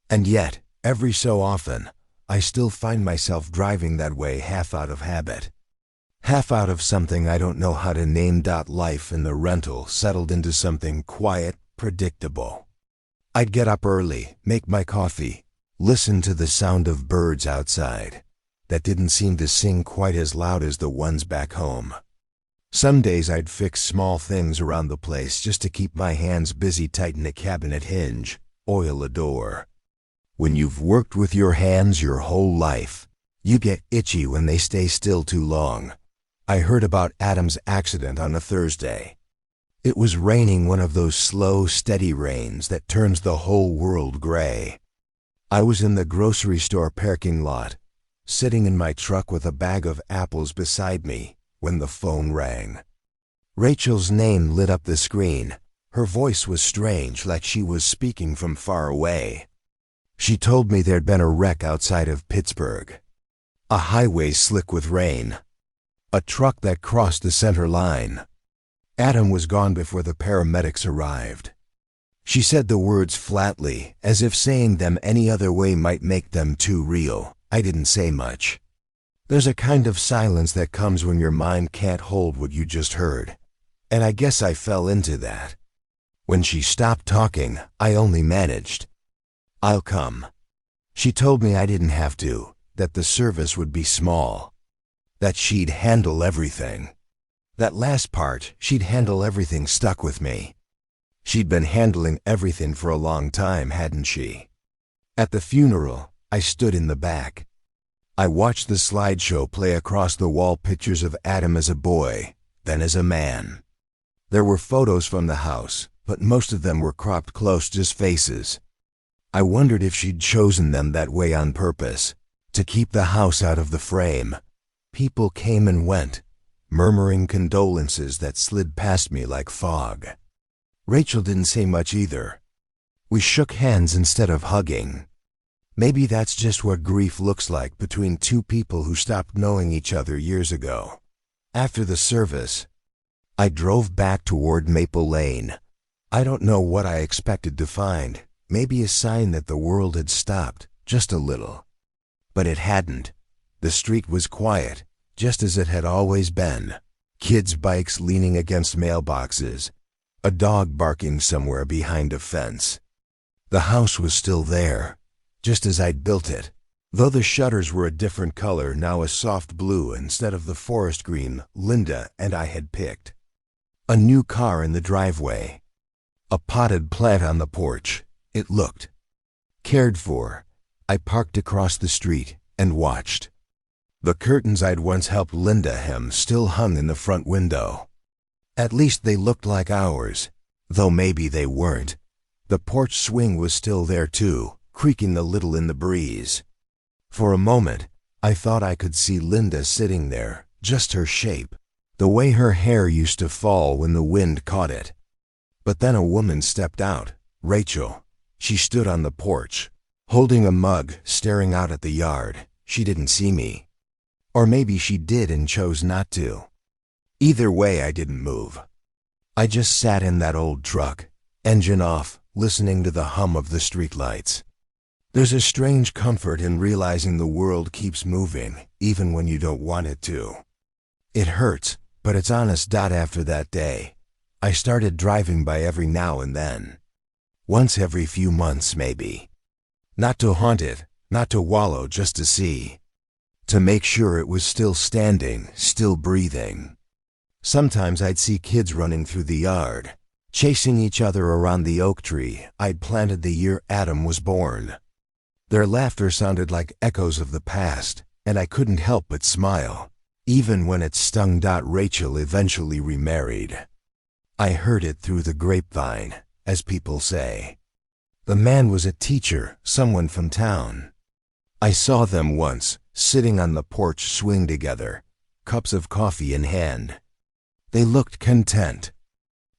And yet, every so often, I still find myself driving that way, half out of habit, half out of something I don't know how to name. Life in the rental settled into something quiet, predictable. I'd get up early, make my coffee, listen to the sound of birds outside that didn't seem to sing quite as loud as the ones back home. Some days I'd fix small things around the place just to keep my hands busy: tighten a cabinet hinge, oil a door. When you've worked with your hands your whole life, you get itchy when they stay still too long. I heard about Adam's accident on a Thursday. It was raining, one of those slow, steady rains that turns the whole world gray. I was in the grocery store parking lot, sitting in my truck with a bag of apples beside me, when the phone rang. Rachel's name lit up the screen. Her voice was strange, like she was speaking from far away. She told me there'd been a wreck outside of Pittsburgh. A highway slick with rain. A truck that crossed the center line. Adam was gone before the paramedics arrived. She said the words flatly, as if saying them any other way might make them too real. I didn't say much. There's a kind of silence that comes when your mind can't hold what you just heard. And I guess I fell into that. When she stopped talking, I only managed, "I'll come." She told me I didn't have to, that the service would be small, that she'd handle everything. That last part, she'd handle everything, stuck with me. She'd been handling everything for a long time, hadn't she? At the funeral, I stood in the back. I watched the slideshow play across the wall, pictures of Adam as a boy, then as a man. There were photos from the house, but most of them were cropped close, just faces. I wondered if she'd chosen them that way on purpose, to keep the house out of the frame. People came and went, murmuring condolences that slid past me like fog. Rachel didn't say much either. We shook hands instead of hugging. Maybe that's just what grief looks like between two people who stopped knowing each other years ago. After the service, I drove back toward Maple Lane. I don't know what I expected to find, maybe a sign that the world had stopped, just a little. But it hadn't. The street was quiet, just as it had always been. Kids' bikes leaning against mailboxes, a dog barking somewhere behind a fence. The house was still there, just as I'd built it, though the shutters were a different color, now a soft blue instead of the forest green Linda and I had picked. A new car in the driveway. A potted plant on the porch. It looked cared for. I parked across the street and watched. The curtains I'd once helped Linda hem still hung in the front window. At least they looked like ours, though maybe they weren't. The porch swing was still there too, creaking a little in the breeze. For a moment, I thought I could see Linda sitting there, just her shape, the way her hair used to fall when the wind caught it. But then a woman stepped out, Rachel. She stood on the porch, holding a mug, staring out at the yard. She didn't see me. Or maybe she did and chose not to. Either way, I didn't move. I just sat in that old truck, engine off, listening to the hum of the streetlights. There's a strange comfort in realizing the world keeps moving, even when you don't want it to. It hurts, but it's honest. After that day, I started driving by every now and then. Once every few months, maybe. Not to haunt it, not to wallow, just to see. To make sure it was still standing, still breathing. Sometimes I'd see kids running through the yard, chasing each other around the oak tree I'd planted the year Adam was born. Their laughter sounded like echoes of the past, and I couldn't help but smile, even when it stung. Rachel eventually remarried. I heard it through the grapevine, as people say. The man was a teacher, someone from town. I saw them once, sitting on the porch swing together, cups of coffee in hand. They looked content.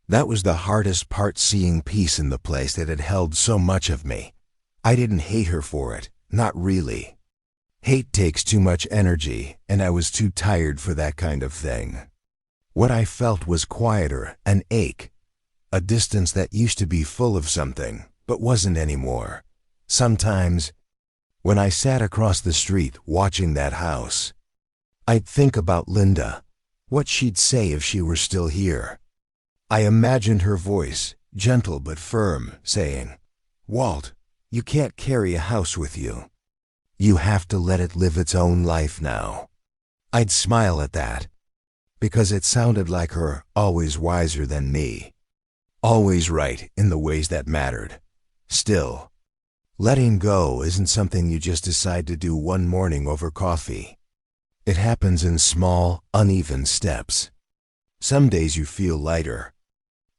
That was the hardest part, seeing peace in the place that had held so much of me. I didn't hate her for it, not really. Hate takes too much energy, and I was too tired for that kind of thing. What I felt was quieter, an ache, a distance that used to be full of something, but wasn't anymore. Sometimes, when I sat across the street watching that house, I'd think about Linda, what she'd say if she were still here. I imagined her voice, gentle but firm, saying, "Walt, you can't carry a house with you. You have to let it live its own life now." I'd smile at that, because it sounded like her, always wiser than me. Always right in the ways that mattered. Still, letting go isn't something you just decide to do one morning over coffee. It happens in small, uneven steps. Some days you feel lighter.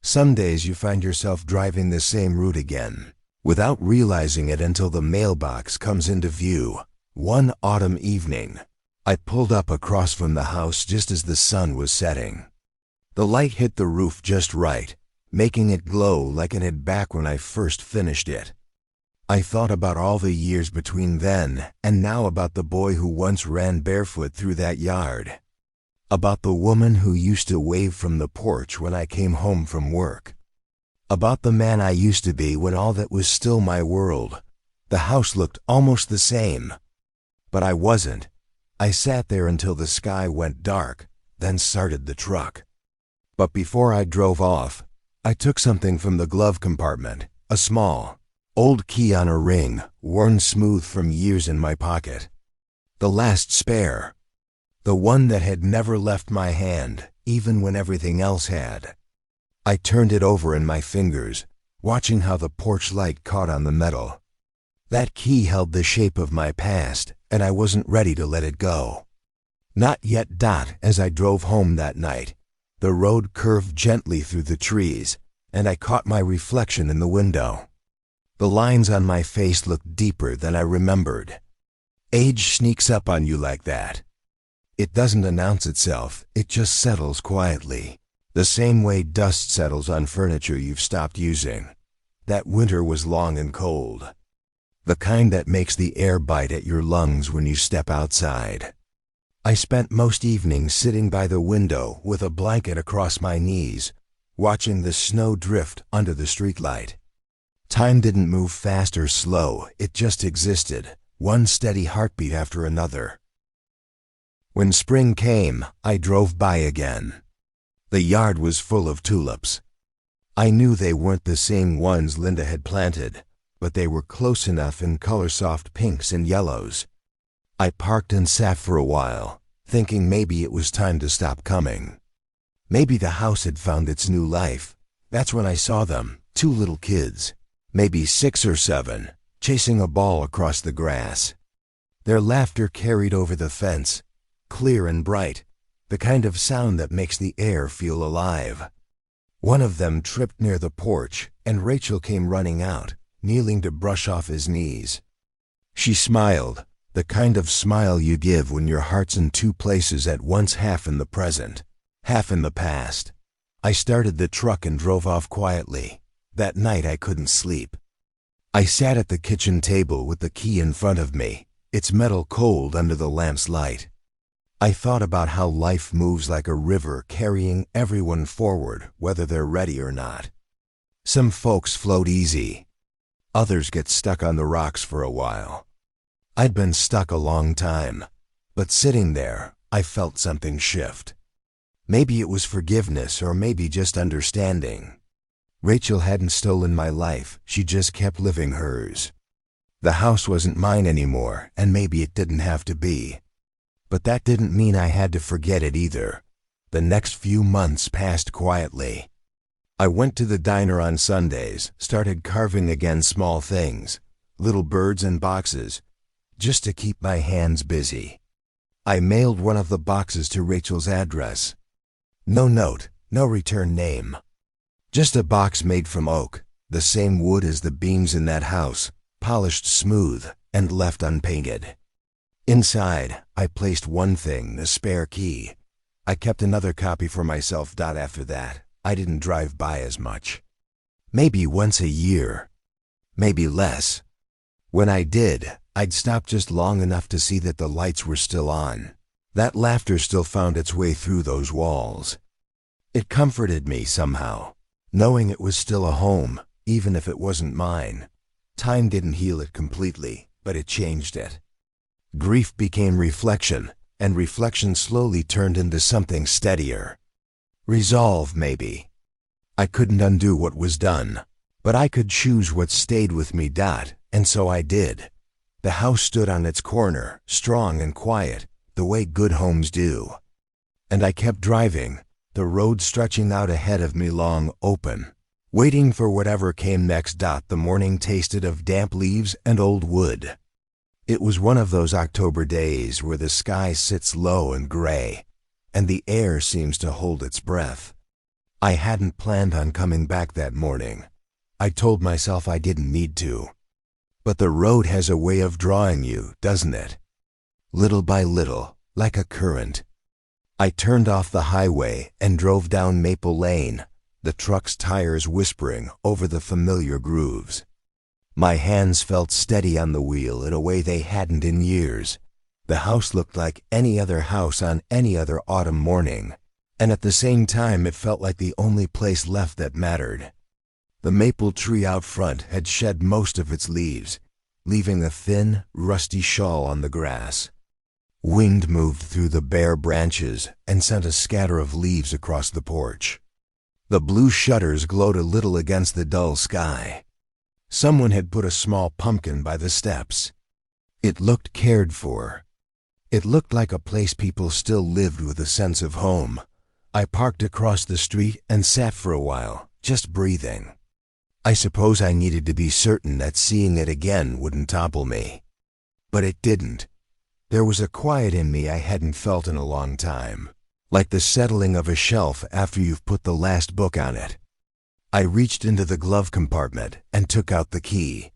Some days you find yourself driving the same route again, without realizing it until the mailbox comes into view. One autumn evening, I pulled up across from the house just as the sun was setting. The light hit the roof just right, making it glow like it had back when I first finished it. I thought about all the years between then and now, about the boy who once ran barefoot through that yard, about the woman who used to wave from the porch when I came home from work, about the man I used to be when all that was still my world. The house looked almost the same, but I wasn't. I sat there until the sky went dark, then started the truck. But before I drove off, I took something from the glove compartment, a small, old key on a ring, worn smooth from years in my pocket. The last spare. The one that had never left my hand, even when everything else had. I turned it over in my fingers, watching how the porch light caught on the metal. That key held the shape of my past, and I wasn't ready to let it go. Not yet. As I drove home that night, the road curved gently through the trees, and I caught my reflection in the window. The lines on my face looked deeper than I remembered. Age sneaks up on you like that. It doesn't announce itself, it just settles quietly, the same way dust settles on furniture you've stopped using. That winter was long and cold. The kind that makes the air bite at your lungs when you step outside. I spent most evenings sitting by the window with a blanket across my knees, watching the snow drift under the streetlight. Time didn't move fast or slow, it just existed, one steady heartbeat after another. When spring came, I drove by again. The yard was full of tulips. I knew they weren't the same ones Linda had planted, but they were close enough in color-soft pinks and yellows. I parked and sat for a while, thinking maybe it was time to stop coming. Maybe the house had found its new life. That's when I saw them, 2 little kids, maybe 6 or 7, chasing a ball across the grass. Their laughter carried over the fence, clear and bright, the kind of sound that makes the air feel alive. One of them tripped near the porch, and Rachel came running out, kneeling to brush off his knees. She smiled, the kind of smile you give when your heart's in 2 places at once, half in the present, half in the past. I started the truck and drove off quietly. That night I couldn't sleep. I sat at the kitchen table with the key in front of me, its metal cold under the lamp's light. I thought about how life moves like a river, carrying everyone forward, whether they're ready or not. Some folks float easy. Others get stuck on the rocks for a while. I'd been stuck a long time, but sitting there, I felt something shift. Maybe it was forgiveness, or maybe just understanding. Rachel hadn't stolen my life, she just kept living hers. The house wasn't mine anymore, and maybe it didn't have to be. But that didn't mean I had to forget it either. The next few months passed quietly. I went to the diner on Sundays, started carving again small things, little birds and boxes, just to keep my hands busy. I mailed one of the boxes to Rachel's address. No note, no return name. Just a box made from oak, the same wood as the beams in that house, polished smooth and left unpainted. Inside, I placed one thing, the spare key. I kept another copy for myself. After that, I didn't drive by as much. Maybe once a year. Maybe less. When I did, I'd stop just long enough to see that the lights were still on. That laughter still found its way through those walls. It comforted me somehow, knowing it was still a home, even if it wasn't mine. Time didn't heal it completely, but it changed it. Grief became reflection, and reflection slowly turned into something steadier. Resolve, maybe. I couldn't undo what was done, but I could choose what stayed with me. And so I did. The house stood on its corner, strong and quiet, the way good homes do. And I kept driving, the road stretching out ahead of me long, open, waiting for whatever came next. The morning tasted of damp leaves and old wood. It was one of those October days where the sky sits low and gray, and the air seems to hold its breath. I hadn't planned on coming back that morning. I told myself I didn't need to. But the road has a way of drawing you, doesn't it? Little by little, like a current. I turned off the highway and drove down Maple Lane, the truck's tires whispering over the familiar grooves. My hands felt steady on the wheel in a way they hadn't in years. The house looked like any other house on any other autumn morning, and at the same time it felt like the only place left that mattered. The maple tree out front had shed most of its leaves, leaving a thin, rusty shawl on the grass. Wind moved through the bare branches and sent a scatter of leaves across the porch. The blue shutters glowed a little against the dull sky. Someone had put a small pumpkin by the steps. It looked cared for. It looked like a place people still lived with a sense of home. I parked across the street and sat for a while, just breathing. I suppose I needed to be certain that seeing it again wouldn't topple me. But it didn't. There was a quiet in me I hadn't felt in a long time, like the settling of a shelf after you've put the last book on it. I reached into the glove compartment and took out the key.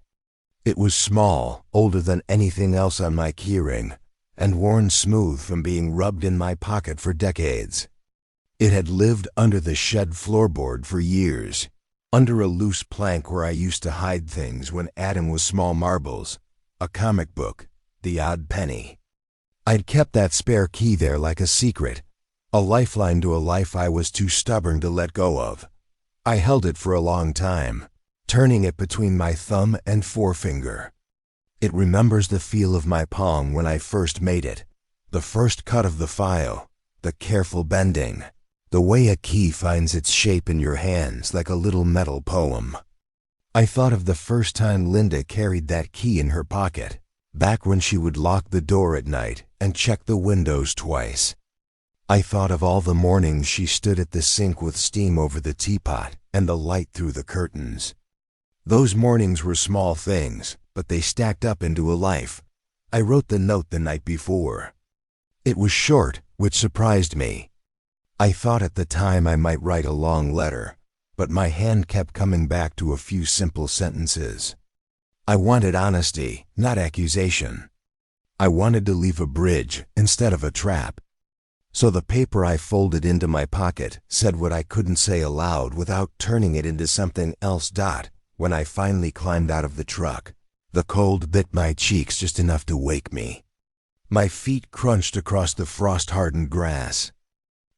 It was small, older than anything else on my keyring, and worn smooth from being rubbed in my pocket for decades. It had lived under the shed floorboard for years, under a loose plank where I used to hide things when Adam was small marbles, a comic book, the odd penny. I'd kept that spare key there like a secret, a lifeline to a life I was too stubborn to let go of. I held it for a long time, turning it between my thumb and forefinger. It remembers the feel of my palm when I first made it, the first cut of the file, the careful bending, the way a key finds its shape in your hands like a little metal poem. I thought of the first time Linda carried that key in her pocket, back when she would lock the door at night and check the windows twice. I thought of all the mornings she stood at the sink with steam over the teapot and the light through the curtains. Those mornings were small things, but they stacked up into a life. I wrote the note the night before. It was short, which surprised me. I thought at the time I might write a long letter, but my hand kept coming back to a few simple sentences. I wanted honesty, not accusation. I wanted to leave a bridge instead of a trap. So the paper I folded into my pocket said what I couldn't say aloud without turning it into something else. When I finally climbed out of the truck, the cold bit my cheeks just enough to wake me. My feet crunched across the frost-hardened grass.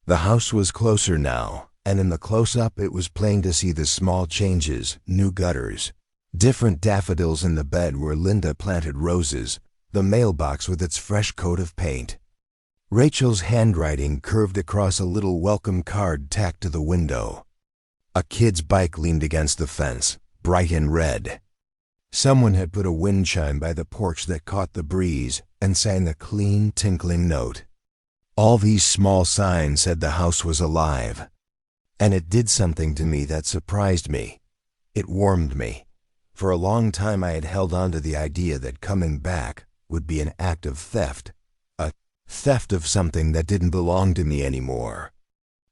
The house was closer now, and in the close-up it was plain to see the small changes, new gutters, different daffodils in the bed where Linda planted roses, the mailbox with its fresh coat of paint. Rachel's handwriting curved across a little welcome card tacked to the window. A kid's bike leaned against the fence, bright and red. Someone had put a wind chime by the porch that caught the breeze and sang a clean, tinkling note. All these small signs said the house was alive. And it did something to me that surprised me. It warmed me. For a long time I had held on to the idea that coming back would be an act of theft, a theft of something that didn't belong to me anymore.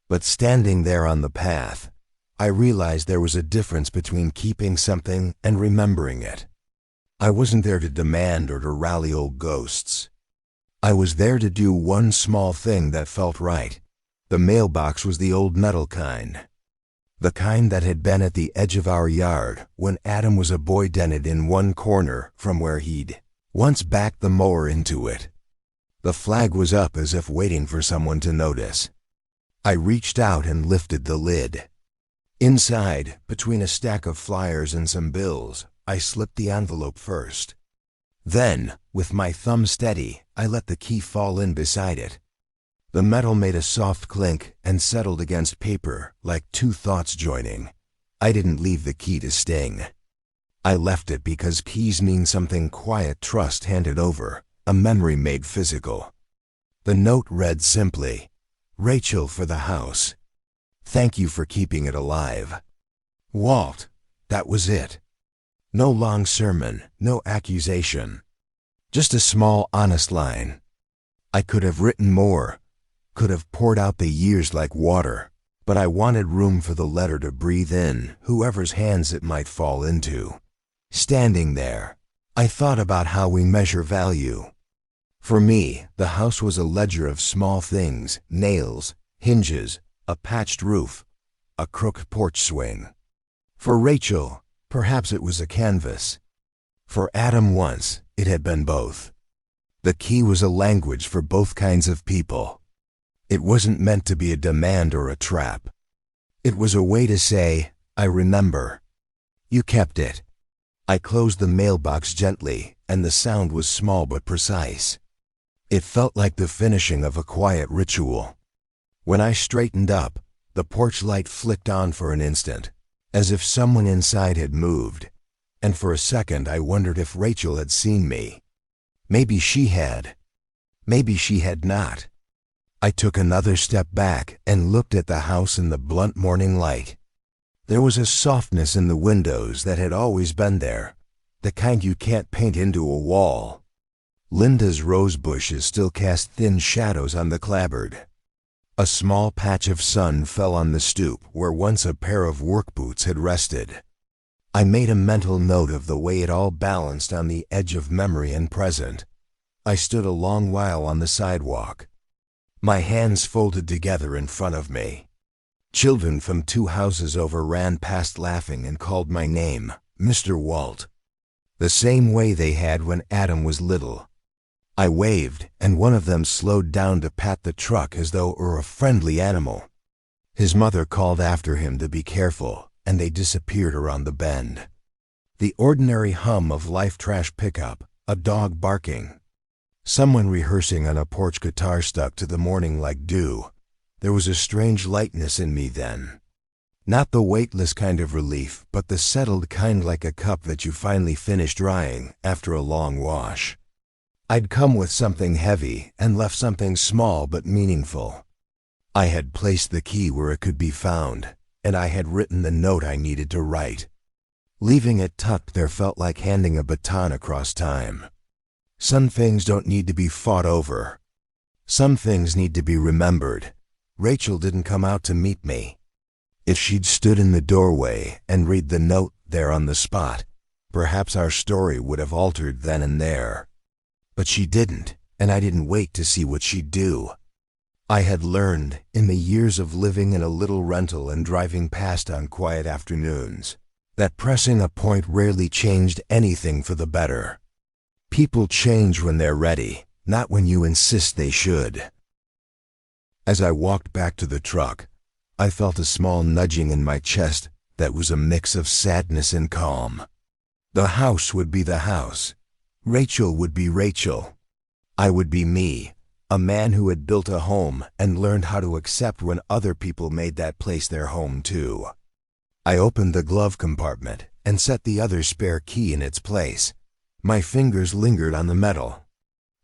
But standing there on the path, I realized there was a difference between keeping something and remembering it. I wasn't there to demand or to rally old ghosts. I was there to do one small thing that felt right. The mailbox was the old metal kind. The kind that had been at the edge of our yard when Adam was a boy, dented in one corner from where he'd once backed the mower into it. The flag was up as if waiting for someone to notice. I reached out and lifted the lid. Inside, between a stack of flyers and some bills, I slipped the envelope first. Then, with my thumb steady, I let the key fall in beside it. The metal made a soft clink and settled against paper like two thoughts joining. I didn't leave the key to sting. I left it because keys mean something quiet, trust handed over, a memory made physical. The note read simply, "Rachel for the house. Thank you for keeping it alive." Walt, that was it. No long sermon, no accusation. Just a small, honest line. I could have written more, could have poured out the years like water, but I wanted room for the letter to breathe in whoever's hands it might fall into. Standing there, I thought about how we measure value. For me, the house was a ledger of small things, nails, hinges, a patched roof, a crooked porch swing. For Rachel, perhaps it was a canvas. For Adam once, it had been both. The key was a language for both kinds of people. It wasn't meant to be a demand or a trap. It was a way to say, I remember. You kept it. I closed the mailbox gently, and the sound was small but precise. It felt like the finishing of a quiet ritual. When I straightened up, the porch light flicked on for an instant, as if someone inside had moved, and for a second I wondered if Rachel had seen me. Maybe she had. Maybe she had not. I took another step back and looked at the house in the blunt morning light. There was a softness in the windows that had always been there, the kind you can't paint into a wall. Linda's rose bushes still cast thin shadows on the clapboard. A small patch of sun fell on the stoop where once a pair of work boots had rested. I made a mental note of the way it all balanced on the edge of memory and present. I stood a long while on the sidewalk, my hands folded together in front of me. Children from 2 houses over ran past laughing and called my name, Mr. Walt, the same way they had when Adam was little. I waved, and one of them slowed down to pat the truck as though it were a friendly animal. His mother called after him to be careful, and they disappeared around the bend. The ordinary hum of life trash pickup, a dog barking, someone rehearsing on a porch guitar stuck to the morning like dew. There was a strange lightness in me then. Not the weightless kind of relief, but the settled kind, like a cup that you finally finish drying after a long wash. I'd come with something heavy and left something small but meaningful. I had placed the key where it could be found, and I had written the note I needed to write. Leaving it tucked there felt like handing a baton across time. Some things don't need to be fought over. Some things need to be remembered. Rachel didn't come out to meet me. If she'd stood in the doorway and read the note there on the spot, perhaps our story would have altered then and there. But she didn't, and I didn't wait to see what she'd do. I had learned, in the years of living in a little rental and driving past on quiet afternoons, that pressing a point rarely changed anything for the better. People change when they're ready, not when you insist they should. As I walked back to the truck, I felt a small nudging in my chest that was a mix of sadness and calm. The house would be the house. Rachel would be Rachel. I would be me, a man who had built a home and learned how to accept when other people made that place their home too. I opened the glove compartment and set the other spare key in its place. My fingers lingered on the metal.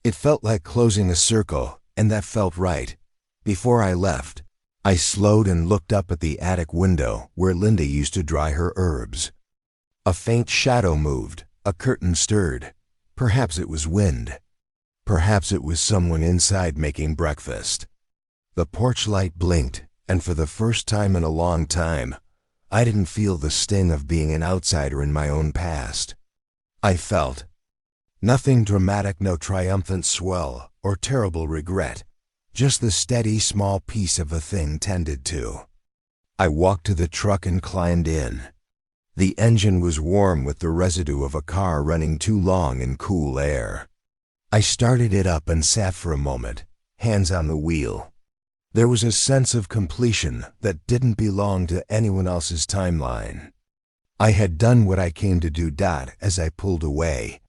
It felt like closing a circle, and that felt right. Before I left, I slowed and looked up at the attic window where Linda used to dry her herbs. A faint shadow moved, a curtain stirred. Perhaps it was wind. Perhaps it was someone inside making breakfast. The porch light blinked, and for the first time in a long time, I didn't feel the sting of being an outsider in my own past. I felt nothing dramatic, no triumphant swell or terrible regret, just the steady small piece of a thing tended to. I walked to the truck and climbed in. The engine was warm with the residue of a car running too long in cool air. I started it up and sat for a moment, hands on the wheel. There was a sense of completion that didn't belong to anyone else's timeline. I had done what I came to do. As I pulled away,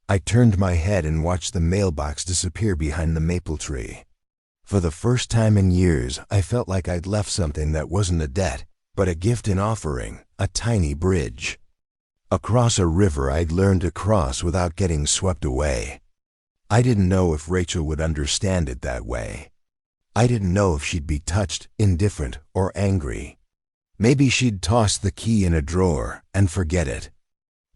I turned my head and watched the mailbox disappear behind the maple tree. For the first time in years, I felt like I'd left something that wasn't a debt, but a gift in offering, a tiny bridge. Across a river I'd learned to cross without getting swept away. I didn't know if Rachel would understand it that way. I didn't know if she'd be touched, indifferent, or angry. Maybe she'd toss the key in a drawer and forget it.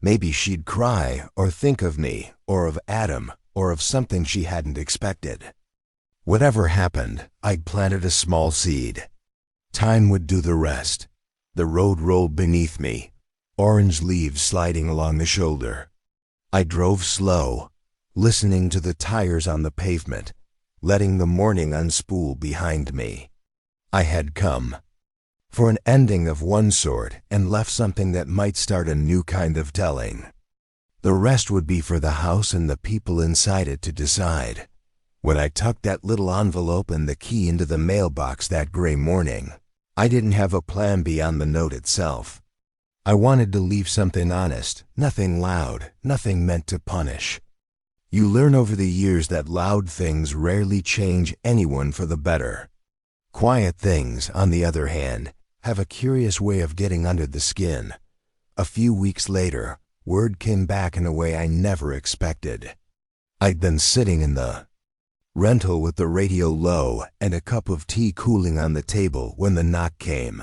Maybe she'd cry or think of me, or of Adam, or of something she hadn't expected. Whatever happened, I'd planted a small seed. Time would do the rest. The road rolled beneath me, orange leaves sliding along the shoulder. I drove slow, listening to the tires on the pavement, letting the morning unspool behind me. I had come for an ending of one sort and left something that might start a new kind of telling. The rest would be for the house and the people inside it to decide. When I tucked that little envelope and the key into the mailbox that gray morning, I didn't have a plan beyond the note itself. I wanted to leave something honest, nothing loud, nothing meant to punish. You learn over the years that loud things rarely change anyone for the better. Quiet things, on the other hand, have a curious way of getting under the skin. A few weeks later, word came back in a way I never expected. I'd been sitting in the rental with the radio low and a cup of tea cooling on the table when the knock came.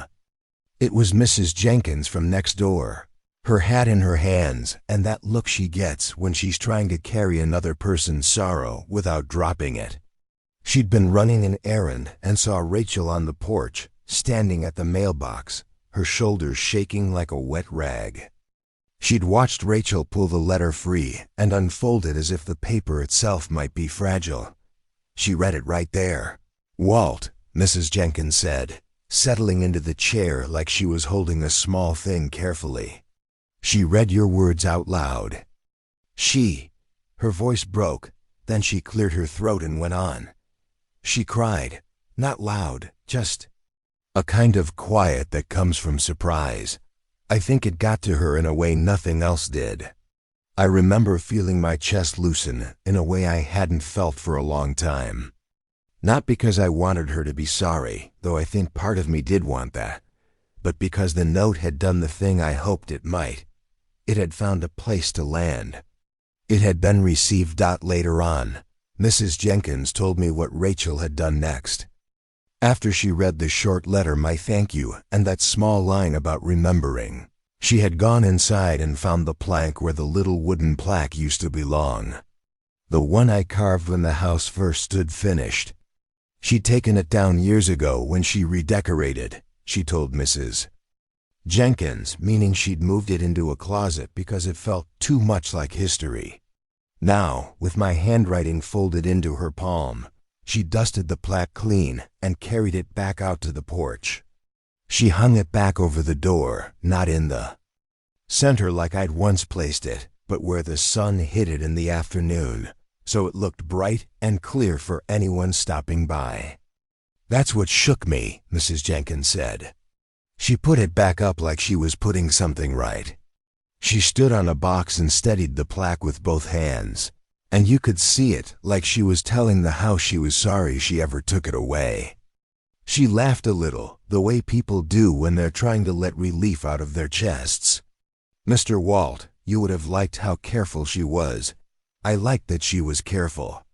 It was Mrs. Jenkins from next door, her hat in her hands and that look she gets when she's trying to carry another person's sorrow without dropping it. She'd been running an errand and saw Rachel on the porch, standing at the mailbox, her shoulders shaking like a wet rag. She'd watched Rachel pull the letter free and unfold it as if the paper itself might be fragile. She read it right there. "Walt," Mrs. Jenkins said, settling into the chair like she was holding a small thing carefully. She read your words out loud. Her voice broke, then she cleared her throat and went on. She cried, not loud, just a kind of quiet that comes from surprise. I think it got to her in a way nothing else did. I remember feeling my chest loosen in a way I hadn't felt for a long time. Not because I wanted her to be sorry, though I think part of me did want that, but because the note had done the thing I hoped it might. It had found a place to land. It had been received. Later on, Mrs. Jenkins told me what Rachel had done next. After she read the short letter, my thank you, and that small line about remembering, she had gone inside and found the plank where the little wooden plaque used to belong. The one I carved when the house first stood finished. She'd taken it down years ago when she redecorated, she told Mrs. Jenkins, meaning she'd moved it into a closet because it felt too much like history. Now, with my handwriting folded into her palm, she dusted the plaque clean and carried it back out to the porch. She hung it back over the door, not in the center like I'd once placed it, but where the sun hit it in the afternoon, so it looked bright and clear for anyone stopping by. That's what shook me, Mrs. Jenkins said. She put it back up like she was putting something right. She stood on a box and steadied the plaque with both hands, and you could see it like she was telling the house she was sorry she ever took it away. She laughed a little, the way people do when they're trying to let relief out of their chests. Mr. Walt, you would have liked how careful she was. I liked that she was careful.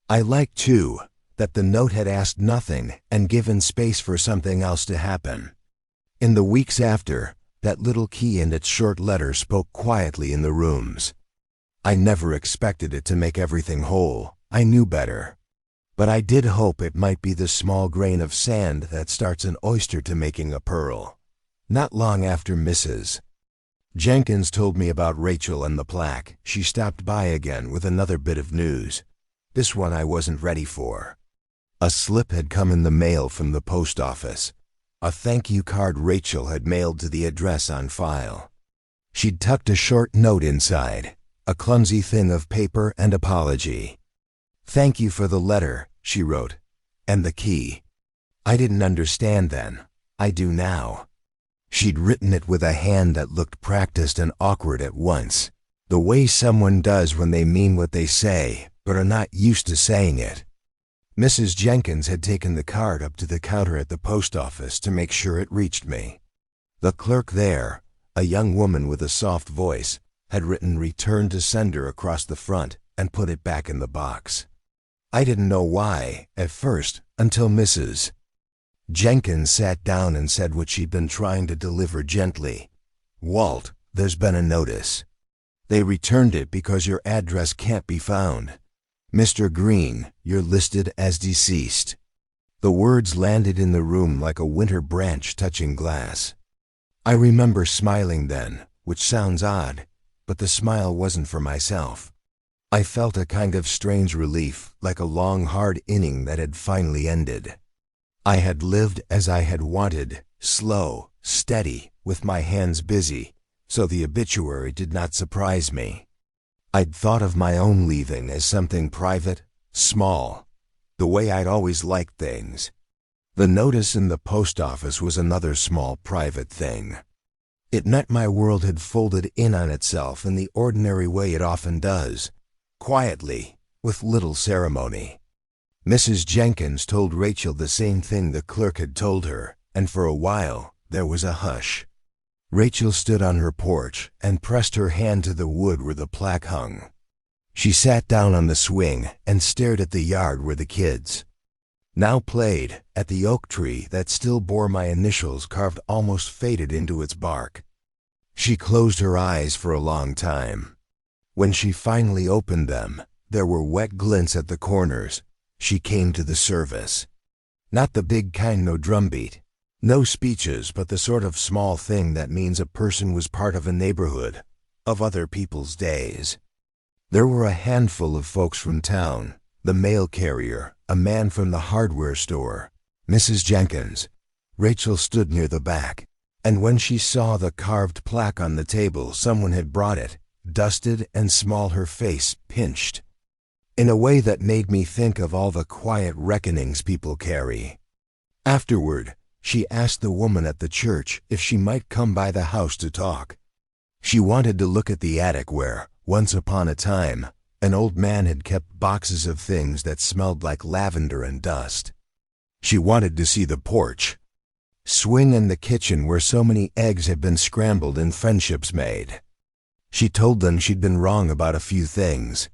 I liked, too, that the note had asked nothing and given space for something else to happen. In the weeks after, that little key and its short letter spoke quietly in the rooms. I never expected it to make everything whole. I knew better. But I did hope it might be the small grain of sand that starts an oyster to making a pearl. Not long after Mrs. Jenkins told me about Rachel and the plaque, she stopped by again with another bit of news. This one I wasn't ready for. A slip had come in the mail from the post office. A thank you card Rachel had mailed to the address on file. She'd tucked a short note inside, a clumsy thing of paper and apology. Thank you for the letter, she wrote, and the key. I didn't understand then. I do now. She'd written it with a hand that looked practiced and awkward at once, the way someone does when they mean what they say, but are not used to saying it. Mrs. Jenkins had taken the card up to the counter at the post office to make sure it reached me. The clerk there, a young woman with a soft voice, had written "Return to sender" across the front and put it back in the box. I didn't know why, at first, until Mrs. Jenkins sat down and said what she'd been trying to deliver gently. "Walt, there's been a notice. They returned it because your address can't be found. Mr. Green, you're listed as deceased." The words landed in the room like a winter branch touching glass. I remember smiling then, which sounds odd, but the smile wasn't for myself. I felt a kind of strange relief, like a long, hard inning that had finally ended. I had lived as I had wanted, slow, steady, with my hands busy, so the obituary did not surprise me. I'd thought of my own leaving as something private, small, the way I'd always liked things. The notice in the post office was another small private thing. It meant my world had folded in on itself in the ordinary way it often does, quietly, with little ceremony. Mrs. Jenkins told Rachel the same thing the clerk had told her, and for a while there was a hush. Rachel stood on her porch and pressed her hand to the wood where the plaque hung. She sat down on the swing and stared at the yard where the kids now played, at the oak tree that still bore my initials carved almost faded into its bark. She closed her eyes for a long time. When she finally opened them, there were wet glints at the corners. She came to the service. Not the big kind, no drumbeat, no speeches, but the sort of small thing that means a person was part of a neighborhood, of other people's days. There were a handful of folks from town, the mail carrier, a man from the hardware store, Mrs. Jenkins. Rachel stood near the back, and when she saw the carved plaque on the table, someone had brought it, dusted and small, her face pinched, in a way that made me think of all the quiet reckonings people carry. Afterward, she asked the woman at the church if she might come by the house to talk. She wanted to look at the attic where, once upon a time, an old man had kept boxes of things that smelled like lavender and dust. She wanted to see the porch, swing, and the kitchen where so many eggs had been scrambled and friendships made. She told them she'd been wrong about a few things.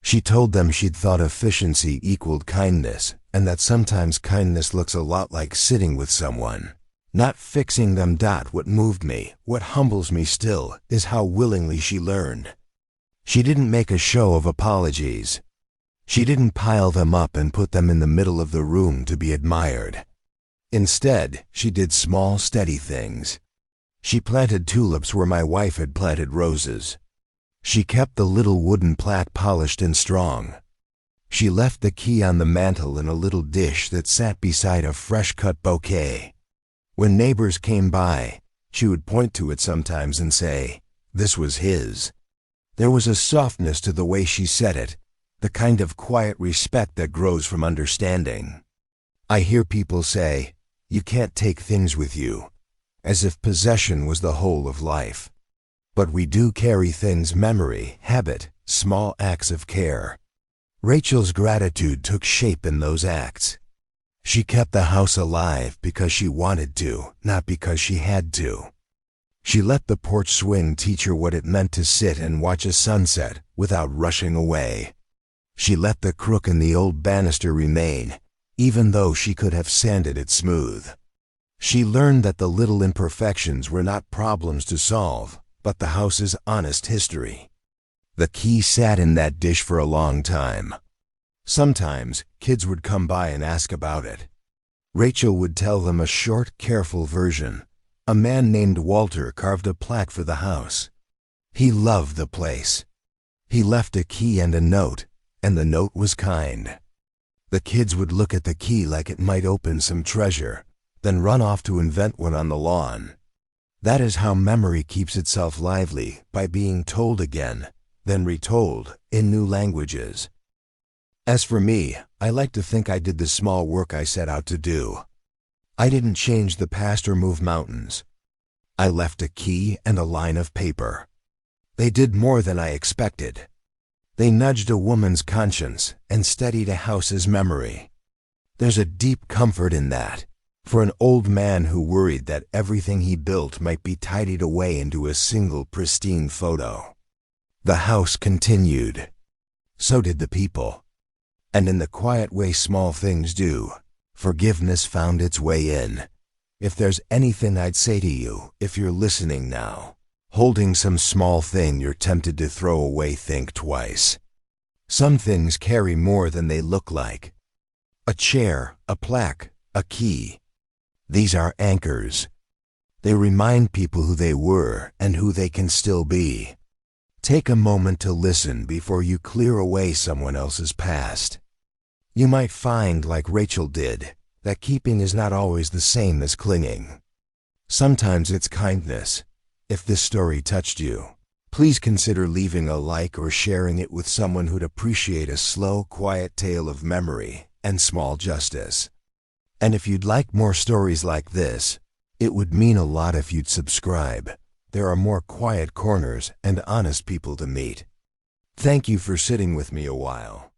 She told them she'd thought efficiency equaled kindness, and that sometimes kindness looks a lot like sitting with someone, not fixing them. What moved me, what humbles me still, is how willingly she learned. She didn't make a show of apologies. She didn't pile them up and put them in the middle of the room to be admired. Instead, she did small, steady things. She planted tulips where my wife had planted roses. She kept the little wooden plaque polished and strong. She left the key on the mantel in a little dish that sat beside a fresh-cut bouquet. When neighbors came by, she would point to it sometimes and say, "This was his." There was a softness to the way she said it, the kind of quiet respect that grows from understanding. I hear people say, "You can't take things with you," as if possession was the whole of life. But we do carry things: memory, habit, small acts of care. Rachel's gratitude took shape in those acts. She kept the house alive because she wanted to, not because she had to. She let the porch swing teach her what it meant to sit and watch a sunset without rushing away. She let the crook in the old banister remain, even though she could have sanded it smooth. She learned that the little imperfections were not problems to solve, but the house's honest history. The key sat in that dish for a long time. Sometimes, kids would come by and ask about it. Rachel would tell them a short, careful version. A man named Walter carved a plaque for the house. He loved the place. He left a key and a note, and the note was kind. The kids would look at the key like it might open some treasure, then run off to invent one on the lawn. That is how memory keeps itself lively, by being told again, then retold, in new languages. As for me, I like to think I did the small work I set out to do. I didn't change the past or move mountains. I left a key and a line of paper. They did more than I expected. They nudged a woman's conscience and steadied a house's memory. There's a deep comfort in that, for an old man who worried that everything he built might be tidied away into a single pristine photo. The house continued. So did the people. And in the quiet way small things do, forgiveness found its way in. If there's anything I'd say to you, if you're listening now, holding some small thing you're tempted to throw away, think twice. Some things carry more than they look like. A chair, a plaque, a key. These are anchors. They remind people who they were and who they can still be. Take a moment to listen before you clear away someone else's past. You might find, like Rachel did, that keeping is not always the same as clinging. Sometimes it's kindness. If this story touched you, please consider leaving a like or sharing it with someone who'd appreciate a slow, quiet tale of memory and small justice. And if you'd like more stories like this, it would mean a lot if you'd subscribe. There are more quiet corners and honest people to meet. Thank you for sitting with me a while.